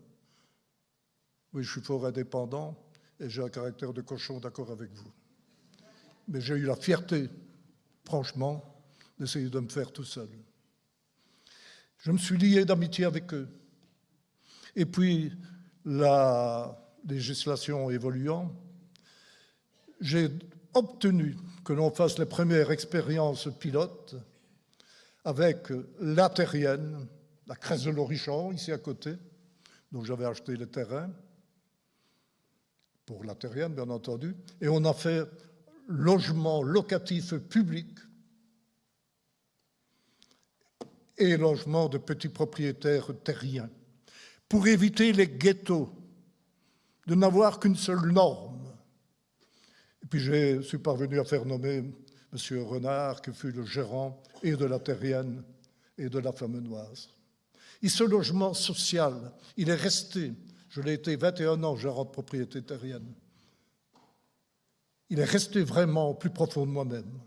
Oui, je suis fort indépendant, et j'ai un caractère de cochon, d'accord avec vous. Mais j'ai eu la fierté, franchement, d'essayer de me faire tout seul. Je me suis lié d'amitié avec eux. Et puis, la législation évoluant, j'ai obtenu que l'on fasse les premières expériences pilotes avec la terrienne, la Crèce de l'Orichon, ici à côté, dont j'avais acheté le terrain, pour la terrienne, bien entendu, et on a fait logement locatif public et logement de petits propriétaires terriens, pour éviter les ghettos, de n'avoir qu'une seule norme. Et puis je suis parvenu à faire nommer M. Renard, qui fut le gérant et de la terrienne et de la Famenoise. Et ce logement social, il est resté, je l'ai été 21 ans gérant de propriété terrienne, il est resté vraiment au plus profond de moi-même.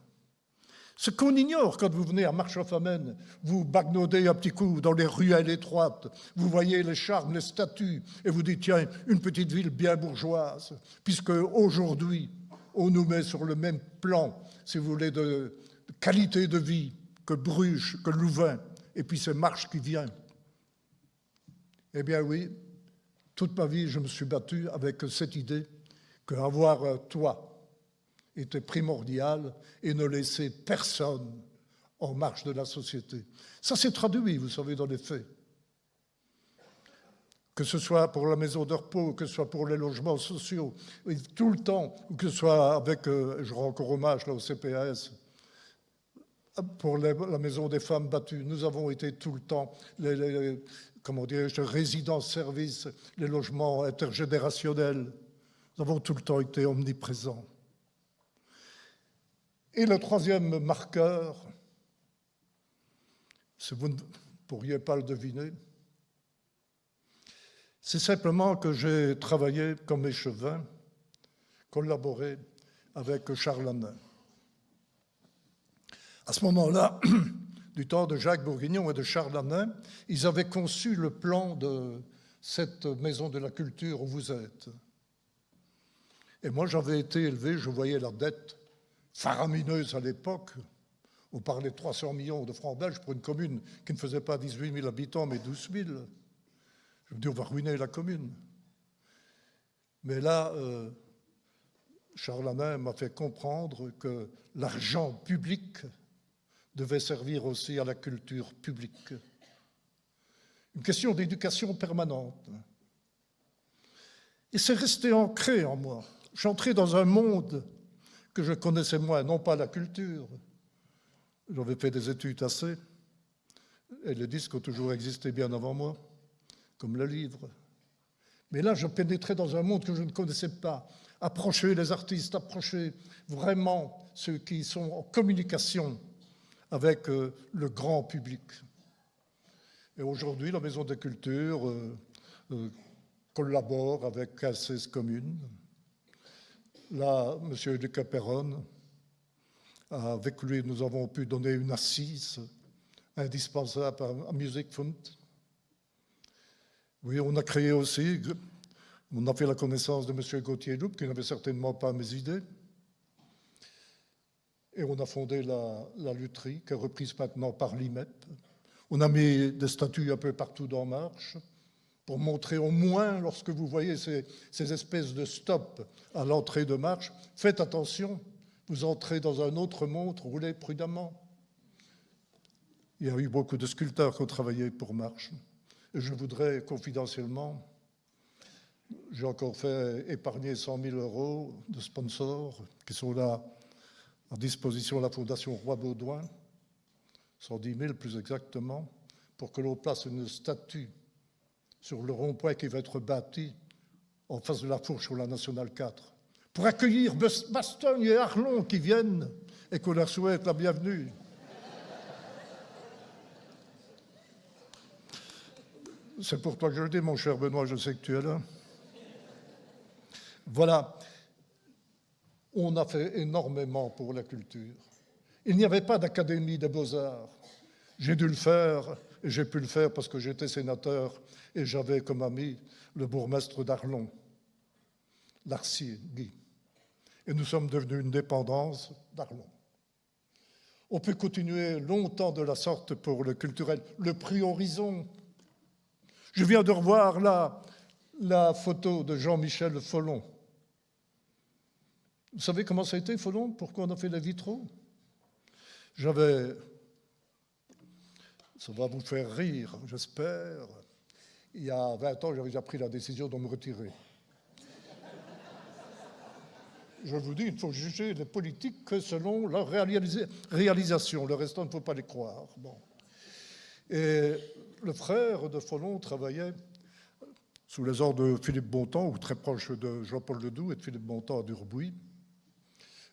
Ce qu'on ignore quand vous venez à Marche-en-Famenne, vous bagnaudez un petit coup dans les ruelles étroites, vous voyez les charmes, les statues, et vous dites, tiens, une petite ville bien bourgeoise, puisque aujourd'hui, on nous met sur le même plan, si vous voulez, de qualité de vie que Bruges, que Louvain, et puis c'est Marche qui vient. Eh bien oui, toute ma vie, je me suis battu avec cette idée qu'avoir un toit était primordial et ne laisser personne en marge de la société. Ça s'est traduit, vous savez, dans les faits. Que ce soit pour la maison de repos, que ce soit pour les logements sociaux, et tout le temps, que ce soit avec, je rends encore hommage là, au CPAS, pour la maison des femmes battues, nous avons été tout le temps, comment dirais-je, résidences-services, les logements intergénérationnels, nous avons tout le temps été omniprésents. Et le troisième marqueur, si vous ne pourriez pas le deviner, c'est simplement que j'ai travaillé comme échevin, collaboré avec Charles Hanin. À ce moment-là, du temps de Jacques Bourguignon et de Charles Hanin, ils avaient conçu le plan de cette maison de la culture où vous êtes. Et moi, j'avais été élevé, je voyais la dette faramineuse à l'époque. On parlait de 300 millions de francs belges pour une commune qui ne faisait pas 18 000 habitants, mais 12 000. Je me dis, on va ruiner la commune. Mais là, Charles Hanin m'a fait comprendre que l'argent public devait servir aussi à la culture publique. Une question d'éducation permanente. Et c'est resté ancré en moi. J'entrais dans un monde que je connaissais moins, non pas la culture. J'avais fait des études assez, et les disques ont toujours existé bien avant moi, comme le livre. Mais là, je pénétrais dans un monde que je ne connaissais pas. Approcher les artistes, approcher vraiment ceux qui sont en communication avec le grand public. Et aujourd'hui, la Maison des Cultures collabore avec 15 communes. Là, M. de Caperon, avec lui, nous avons pu donner une assise indispensable à Music Fund. Oui, on a créé aussi, on a fait la connaissance de M. Gauthier-Loup, qui n'avait certainement pas mes idées. Et on a fondé la lutherie, qui est reprise maintenant par l'IMEP. On a mis des statues un peu partout dans Marche, pour montrer au moins, lorsque vous voyez ces espèces de stops à l'entrée de Marche, faites attention, vous entrez dans un autre monde, roulez prudemment. Il y a eu beaucoup de sculpteurs qui ont travaillé pour Marche. Et je voudrais confidentiellement J'ai encore fait épargner 100 000 € de sponsors qui sont là à disposition de la Fondation Roi-Baudouin, 110 000 plus exactement, pour que l'on place une statue sur le rond-point qui va être bâti en face de la fourche sur la Nationale 4, pour accueillir Bastogne et Arlon qui viennent et qu'on leur souhaite la bienvenue. C'est pour toi que je le dis, mon cher Benoît, je sais que tu es là. Voilà, on a fait énormément pour la culture. Il n'y avait pas d'académie des beaux-arts. J'ai dû le faire, et j'ai pu le faire parce que j'étais sénateur et j'avais comme ami le bourgmestre d'Arlon, Larcier, Guy. Et nous sommes devenus une dépendance d'Arlon. On peut continuer longtemps de la sorte pour le culturel. Le prix Horizon. Je viens de revoir là la photo de Jean-Michel Follon. Vous savez comment ça a été, Follon? Pourquoi on a fait les vitraux? Ça va vous faire rire, j'espère. Il y a 20 ans, j'avais déjà pris la décision de me retirer. Je vous dis, il faut juger les politiques que selon leur réalisation. Le restant, il ne faut pas les croire. Bon. Et le frère de Follon travaillait sous les ordres de Philippe Bontemps, ou très proche de Jean-Paul Ledoux et de Philippe Bontemps à Durbuy.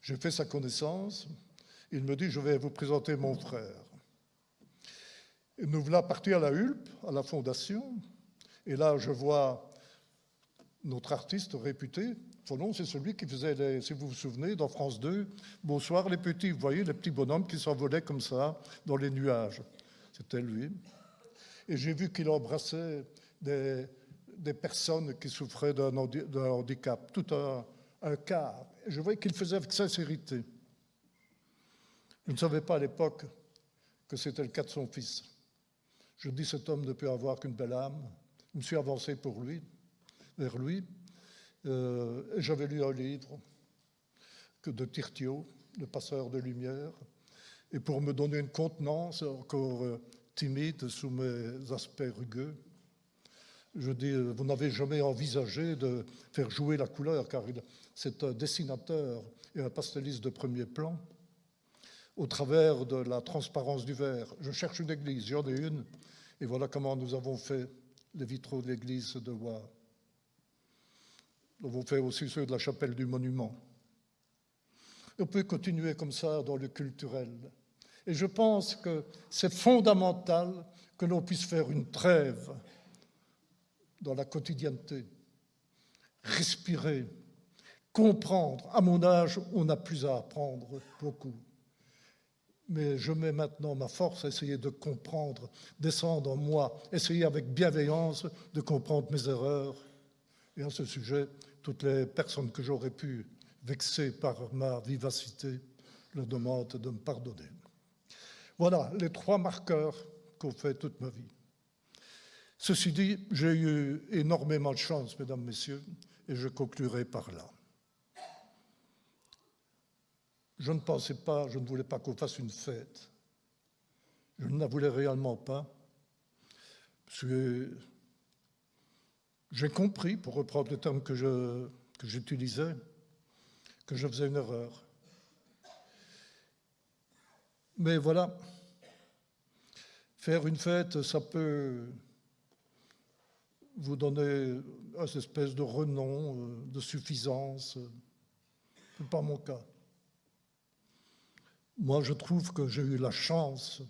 J'ai fait sa connaissance. Il me dit, je vais vous présenter mon frère. Et nous voilà partis à la Hulpe, à la Fondation. Et là, je vois notre artiste réputé. Follon, c'est celui qui faisait, si vous vous souvenez, dans France 2, « Bonsoir les petits », vous voyez, les petits bonhommes qui s'envolaient comme ça dans les nuages. C'était lui. Et j'ai vu qu'il embrassait des personnes qui souffraient d'un handicap, tout un quart. Et je voyais qu'il faisait avec sincérité. Je ne savais pas à l'époque que c'était le cas de son fils. Je dis, cet homme ne peut avoir qu'une belle âme. Je me suis avancé vers lui. J'avais lu un livre de Tirtiot, Le passeur de lumière, et pour me donner une contenance encore timide sous mes aspects rugueux, je dis, vous n'avez jamais envisagé de faire jouer la couleur, car c'est un dessinateur et un pastelliste de premier plan, au travers de la transparence du verre. Je cherche une église, j'en ai une, et voilà comment nous avons fait les vitraux de l'église de Loire. Nous avons fait aussi ceux de la chapelle du monument. On peut continuer comme ça dans le culturel. Et je pense que c'est fondamental que l'on puisse faire une trêve dans la quotidienneté, respirer, comprendre. À mon âge, on n'a plus à apprendre beaucoup. Mais je mets maintenant ma force à essayer de comprendre, descendre en moi, essayer avec bienveillance de comprendre mes erreurs. Et à ce sujet, toutes les personnes que j'aurais pu vexer par ma vivacité leur demandent de me pardonner. Voilà les 3 marqueurs qu'ont fait toute ma vie. Ceci dit, j'ai eu énormément de chance, mesdames, messieurs, et je conclurai par là. Je ne voulais pas qu'on fasse une fête. Je ne la voulais réellement pas. J'ai compris, pour reprendre le terme que j'utilisais, que je faisais une erreur. Mais voilà, faire une fête, ça peut vous donner une espèce de renom, de suffisance. Ce n'est pas mon cas. Moi, je trouve que j'ai eu la chance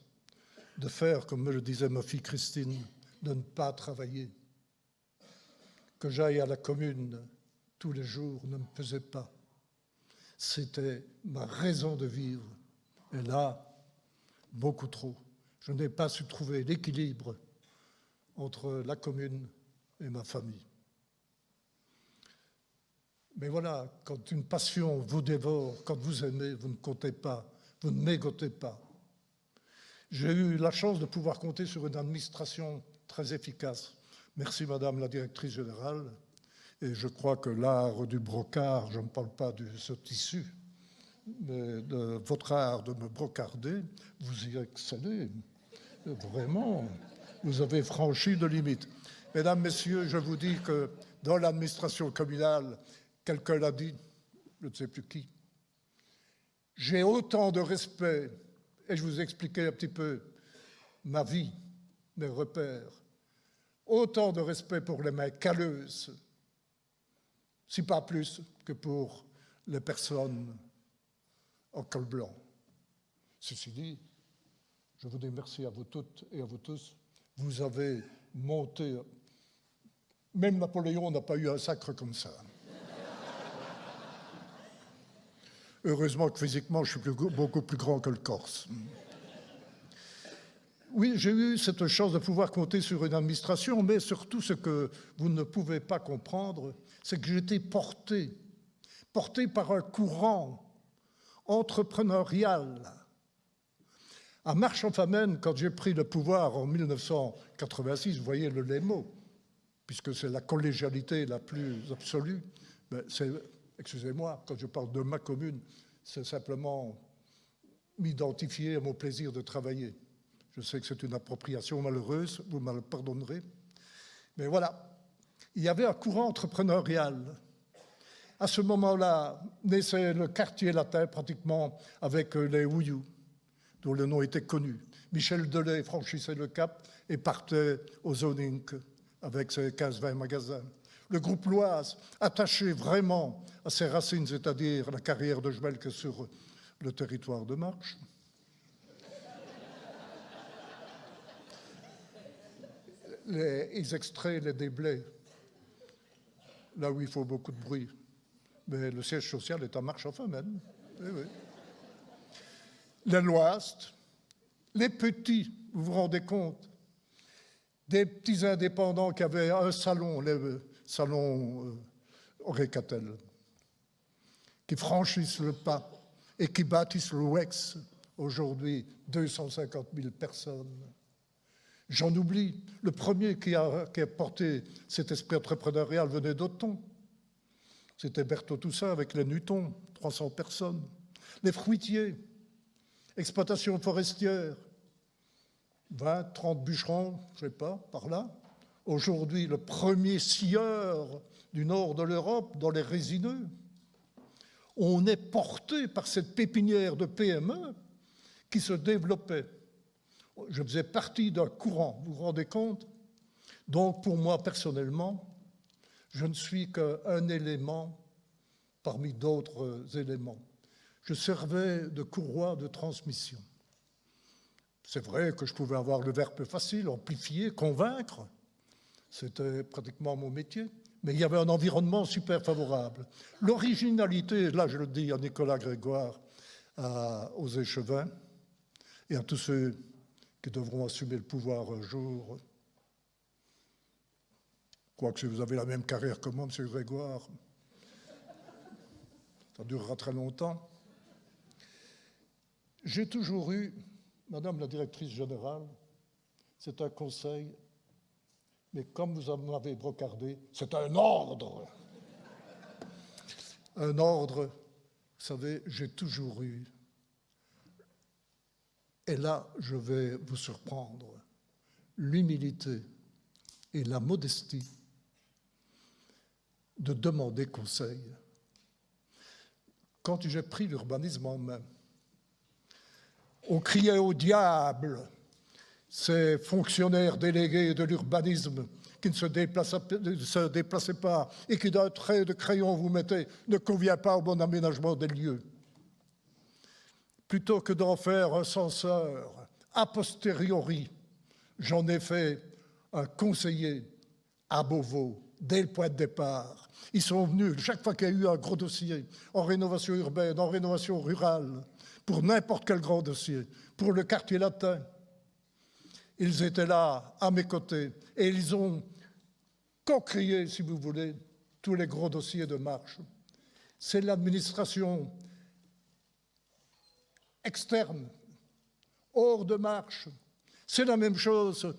de faire, comme me le disait ma fille Christine, de ne pas travailler. Que j'aille à la commune tous les jours ne me pesait pas. C'était ma raison de vivre. Et là, beaucoup trop. Je n'ai pas su trouver l'équilibre entre la commune et ma famille. Mais voilà, quand une passion vous dévore, quand vous aimez, vous ne comptez pas, vous ne mégotez pas. J'ai eu la chance de pouvoir compter sur une administration très efficace. Merci, Madame la Directrice Générale. Et je crois que l'art du brocart, je ne parle pas de ce tissu, mais de votre art de me brocarder, vous y excellez. Vraiment, vous avez franchi de limites. Mesdames, Messieurs, je vous dis que dans l'administration communale, quelqu'un l'a dit, je ne sais plus qui. J'ai autant de respect, et je vous expliquais un petit peu ma vie, mes repères, autant de respect pour les mains calleuses, si pas plus que pour les personnes en col blanc. Ceci dit, je vous dis merci à vous toutes et à vous tous. Vous avez monté. Même Napoléon n'a pas eu un sacre comme ça. Heureusement que physiquement, je suis beaucoup plus grand que le Corse. Oui, j'ai eu cette chance de pouvoir compter sur une administration, mais surtout ce que vous ne pouvez pas comprendre, c'est que j'étais porté par un courant entrepreneurial. À Marche-en-Famenne, quand j'ai pris le pouvoir en 1986, vous voyez le lémo, puisque c'est la collégialité la plus absolue, excusez-moi, quand je parle de ma commune, c'est simplement m'identifier à mon plaisir de travailler. Je sais que c'est une appropriation malheureuse, vous me le pardonnerez. Mais voilà, il y avait un courant entrepreneurial. À ce moment-là, naissait le quartier latin pratiquement avec les Houillous, dont le nom était connu. Michel Delay franchissait le cap et partait au zoning avec ses 15-20 magasins. Le groupe Loise, attaché vraiment à ses racines, c'est-à-dire la carrière de Schmelke sur le territoire de Marche. Ils extraient les déblais là où il faut beaucoup de bruit. Mais le siège social est à Marche-en-Famenne. Oui, oui. Les Loistes, les petits, vous vous rendez compte, des petits indépendants qui avaient un salon, le salon Auré-Catel, qui franchissent le pas et qui bâtissent le WEX, aujourd'hui 250 000 personnes. J'en oublie, le premier qui a porté cet esprit entrepreneurial venait d'Auton. C'était Berthaud Toussaint avec les Nutons, 300 personnes. Les fruitiers, exploitation forestière, 20, 30 bûcherons, je ne sais pas, par là. Aujourd'hui, le premier scieur du nord de l'Europe dans les résineux. On est porté par cette pépinière de PME qui se développait. Je faisais partie d'un courant, vous vous rendez compte? Donc, pour moi, personnellement, je ne suis qu'un élément parmi d'autres éléments. Je servais de courroie de transmission. C'est vrai que je pouvais avoir le verbe facile, amplifier, convaincre. C'était pratiquement mon métier. Mais il y avait un environnement super favorable. L'originalité, là je le dis à Nicolas Grégoire, aux échevins et à tous ceux qui devront assumer le pouvoir un jour. Quoique si vous avez la même carrière que moi, M. Grégoire, ça durera très longtemps. J'ai toujours eu, Madame la directrice générale, c'est un conseil, mais comme vous en avez brocardé, c'est un ordre. Un ordre, vous savez, j'ai toujours eu. Et là, je vais vous surprendre, l'humilité et la modestie de demander conseil. Quand j'ai pris l'urbanisme en main, on criait au diable ces fonctionnaires délégués de l'urbanisme qui ne se déplaçaient pas et qui d'un trait de crayon vous mettaient « ne convient pas au bon aménagement des lieux ». Plutôt que d'en faire un censeur a posteriori, j'en ai fait un conseiller à Beauvau dès le point de départ. Ils sont venus, chaque fois qu'il y a eu un gros dossier, en rénovation urbaine, en rénovation rurale, pour n'importe quel grand dossier, pour le quartier latin. Ils étaient là, à mes côtés, et ils ont co-créé, si vous voulez, tous les gros dossiers de Marche. C'est l'administration externe, hors de Marche. C'est la même chose,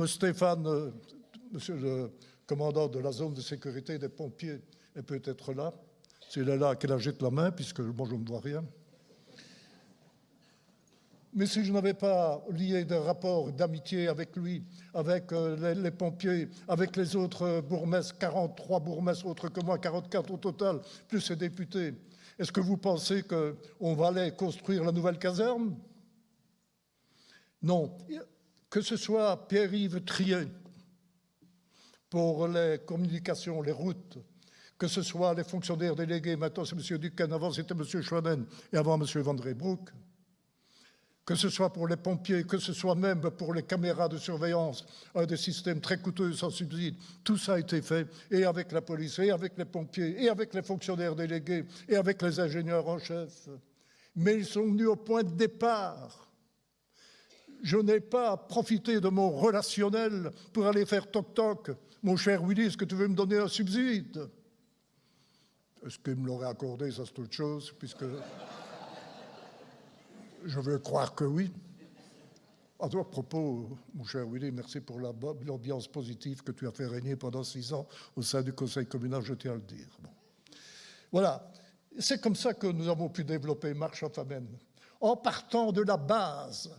Stéphane, monsieur le commandant de la zone de sécurité des pompiers, est peut-être là. S'il est là, qu'il agite la main, puisque moi je ne vois rien. Mais si je n'avais pas lié des rapports d'amitié avec lui, avec les pompiers, avec les autres bourgmestres, 43 bourgmestres autres que moi, 44 au total, plus ces députés, est-ce que vous pensez qu'on va aller construire la nouvelle caserne? Non. Que ce soit Pierre-Yves Trier pour les communications, les routes, que ce soit les fonctionnaires délégués, maintenant c'est M. Duquesne, avant c'était M. Schwanen et avant M. Van Dreybroek, que ce soit pour les pompiers, que ce soit même pour les caméras de surveillance, un des systèmes très coûteux sans subside, tout ça a été fait, et avec la police, et avec les pompiers, et avec les fonctionnaires délégués, et avec les ingénieurs en chef. Mais ils sont venus au point de départ. Je n'ai pas profité de mon relationnel pour aller faire toc-toc. Mon cher Willy, est-ce que tu veux me donner un subside? Est-ce qu'il me l'aurait accordé? Ça, c'est autre chose, puisque je veux croire que oui. À propos, mon cher Willy, merci pour l'ambiance positive que tu as fait régner pendant 6 ans au sein du conseil communal, je tiens à le dire. Bon. Voilà. C'est comme ça que nous avons pu développer Marche en Famenne, en partant de la base.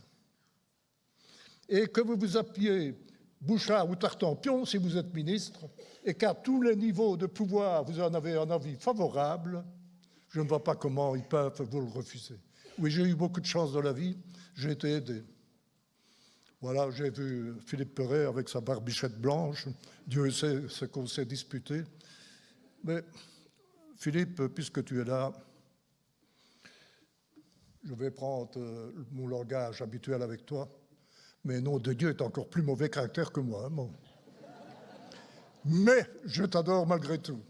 Et que vous vous appuyez Bouchard ou Tartampion si vous êtes ministre, et qu'à tous les niveaux de pouvoir, vous en avez un avis favorable, je ne vois pas comment ils peuvent vous le refuser. Oui, j'ai eu beaucoup de chance dans la vie, j'ai été aidé. Voilà, j'ai vu Philippe Perret avec sa barbichette blanche, Dieu sait ce qu'on s'est disputé. Mais Philippe, puisque tu es là, je vais prendre mon langage habituel avec toi. Mais nom de Dieu est encore plus mauvais caractère que moi. Hein, bon. Mais je t'adore malgré tout.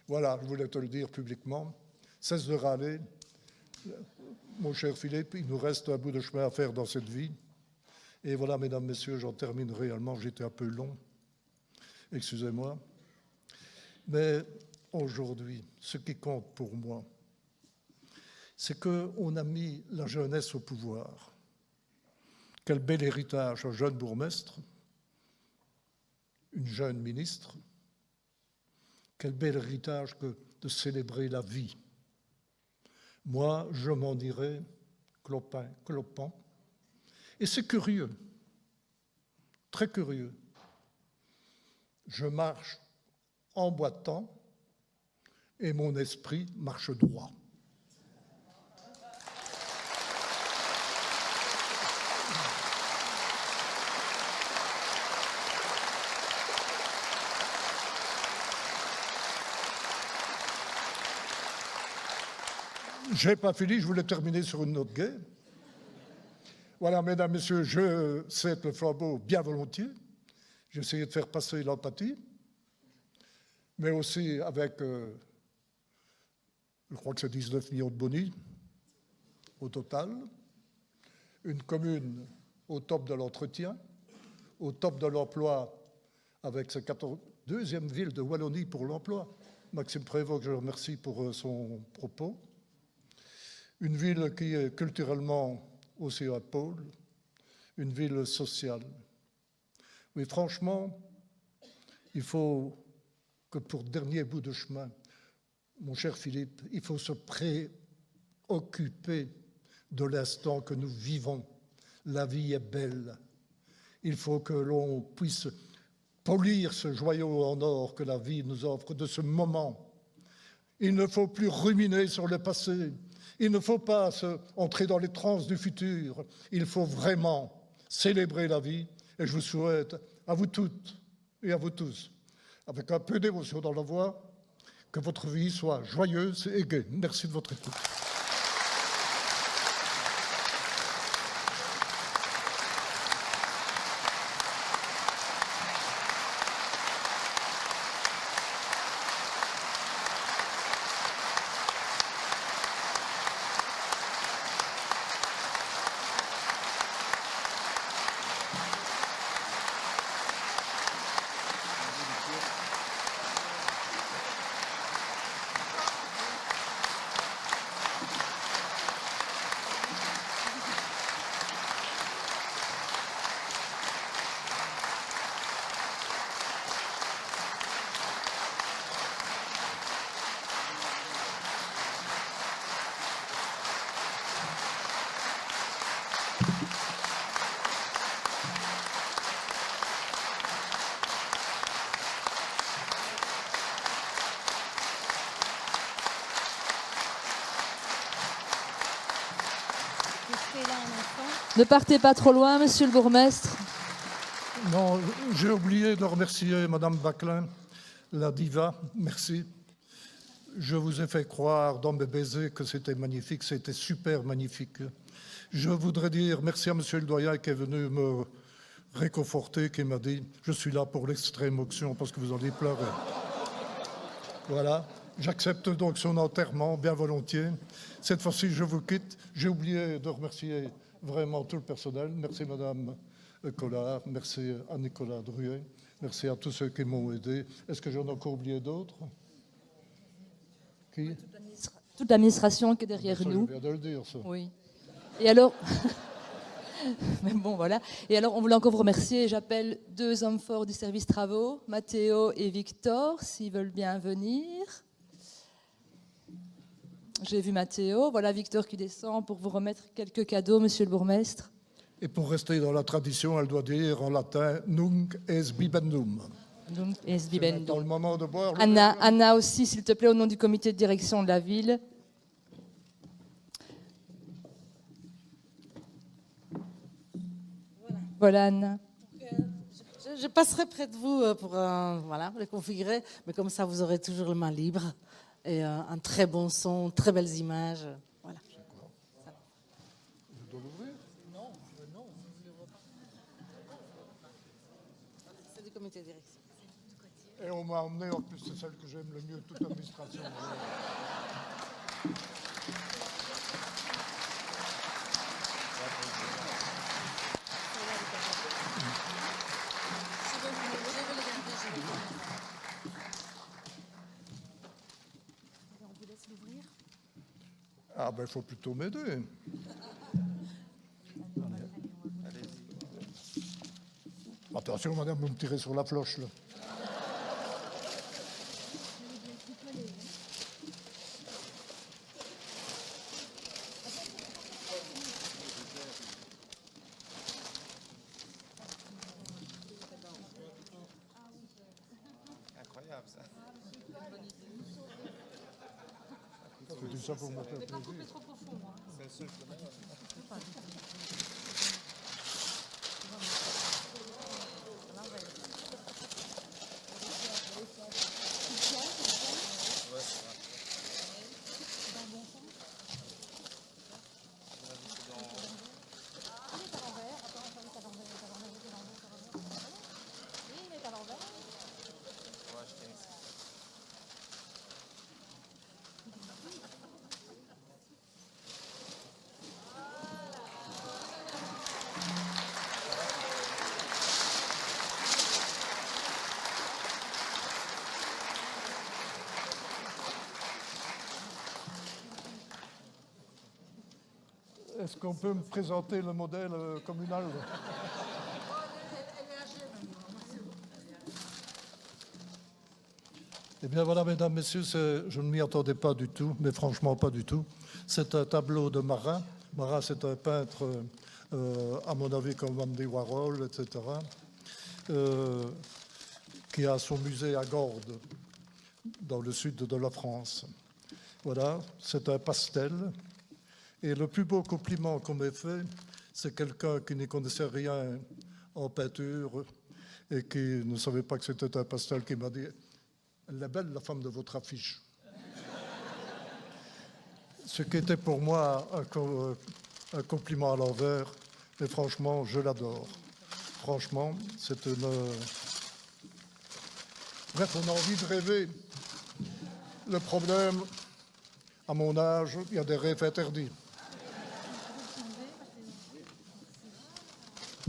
Voilà, je voulais te le dire publiquement. Cesse de râler. Mon cher Philippe, il nous reste un bout de chemin à faire dans cette vie. Et voilà, mesdames, messieurs, j'en termine réellement. J'étais un peu long. Excusez-moi. Mais aujourd'hui, ce qui compte pour moi, c'est qu'on a mis la jeunesse au pouvoir. Quel bel héritage, un jeune bourgmestre, une jeune ministre. Quel bel héritage que de célébrer la vie. Moi, je m'en irai clopant. Et c'est curieux, très curieux. Je marche en boitant et mon esprit marche droit. Je n'ai pas fini, je voulais terminer sur une note gaie. Voilà, mesdames, messieurs, je cède le flambeau bien volontiers. J'ai essayé de faire passer l'empathie, mais aussi avec, je crois que c'est 19 millions de boni au total, une commune au top de l'entretien, au top de l'emploi, avec sa 2e ville de Wallonie pour l'emploi. Maxime Prévost, que je remercie pour son propos. Une ville qui est culturellement aussi un pôle, une ville sociale. Mais franchement, il faut que pour le dernier bout de chemin, mon cher Philippe, il faut se préoccuper de l'instant que nous vivons. La vie est belle. Il faut que l'on puisse polir ce joyau en or que la vie nous offre de ce moment. Il ne faut plus ruminer sur le passé. Il ne faut pas entrer dans les transes du futur. Il faut vraiment célébrer la vie. Et je vous souhaite, à vous toutes et à vous tous, avec un peu d'émotion dans la voix, que votre vie soit joyeuse et gaie. Merci de votre écoute. Ne partez pas trop loin, monsieur le bourgmestre. Non, j'ai oublié de remercier Madame Bacquelin, la diva, merci. Je vous ai fait croire dans mes baisers que c'était magnifique, c'était super magnifique. Je voudrais dire merci à monsieur le doyen qui est venu me réconforter, qui m'a dit « Je suis là pour l'extrême onction parce que vous en avez pleuré ». Voilà, j'accepte donc son enterrement bien volontiers. Cette fois-ci, je vous quitte. J'ai oublié de remercier vraiment tout le personnel. Merci Madame Collard, merci à Nicolas Druet, merci à tous ceux qui m'ont aidé. Est-ce que j'en ai encore oublié d'autres? Qui? Toute l'administration qui est derrière nous. Je viens de le dire, ça. Oui. Et alors, mais bon, voilà. Et alors, on voulait encore vous remercier. J'appelle 2 hommes forts du service travaux, Mathéo et Victor, s'ils veulent bien venir. J'ai vu Mathéo. Voilà Victor qui descend pour vous remettre quelques cadeaux, monsieur le bourgmestre. Et pour rester dans la tradition, elle doit dire en latin « Nunc es bibendum ». Nunc es bibendum. Dans le moment de boire. Anna aussi, s'il te plaît, au nom du comité de direction de la ville. Voilà, Anna. Je passerai près de vous pour voilà, les configurer, mais comme ça, vous aurez toujours les mains libres et un très bon son, très belles images. Voilà. Je dois l'ouvrir? Non, non, vous ne l'ouvrez pas. C'est du comité de direction. Et on m'a emmené, en plus, c'est celle que j'aime le mieux, toute l'administration. Ah ben, il faut plutôt m'aider. Attention, madame, vous me tirez sur la floche, là. Incroyable, ça. Je dis ça pour me faire plaisir. C'est le seul que je mets. Est-ce qu'on peut me présenter le modèle communal? Eh bien voilà, mesdames, messieurs, je ne m'y attendais pas du tout, mais franchement pas du tout. C'est un tableau de Marat. Marat, c'est un peintre, à mon avis, comme Andy Warhol, etc., qui a son musée à Gordes, dans le sud de la France. Voilà, c'est un pastel. Et le plus beau compliment qu'on m'ait fait, c'est quelqu'un qui n'y connaissait rien en peinture et qui ne savait pas que c'était un pastel qui m'a dit « Elle est belle, la femme de votre affiche ». Ce qui était pour moi un compliment à l'envers, mais franchement, je l'adore. Franchement, c'est une... Bref, on a envie de rêver. Le problème, à mon âge, il y a des rêves interdits.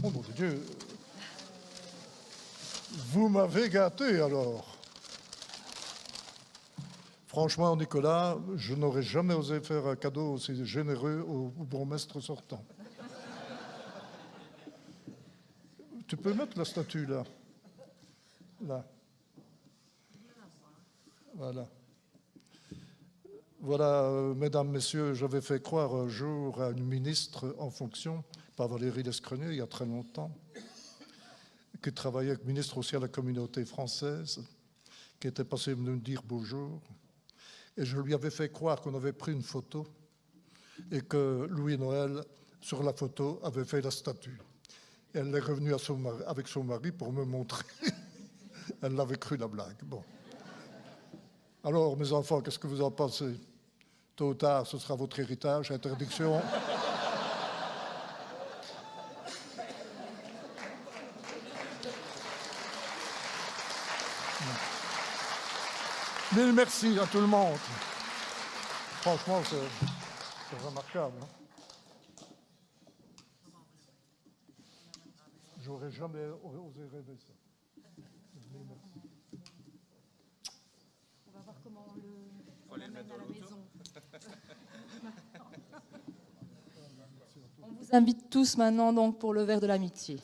Oh mon Dieu, vous m'avez gâté alors. Franchement, Nicolas, je n'aurais jamais osé faire un cadeau aussi généreux au bourgmestre sortant. Tu peux mettre la statue là. Là. Voilà. Voilà, mesdames, messieurs, j'avais fait croire un jour à une ministre en fonction, pas Valérie Lescrenier, il y a très longtemps, qui travaillait avec ministre aussi à la communauté française, qui était passé me dire bonjour. Et je lui avais fait croire qu'on avait pris une photo et que Louis Noël sur la photo, avait fait la statue. Et elle est revenue avec son mari pour me montrer. Elle l'avait cru, la blague. Bon. Alors, mes enfants, qu'est-ce que vous en pensez? Tôt ou tard, ce sera votre héritage, interdiction. Mille merci à tout le monde. Franchement, c'est remarquable. Hein? J'aurais jamais osé rêver ça. Mille merci. On va voir comment on l'amène à la maison. On vous invite tous maintenant donc pour le verre de l'amitié.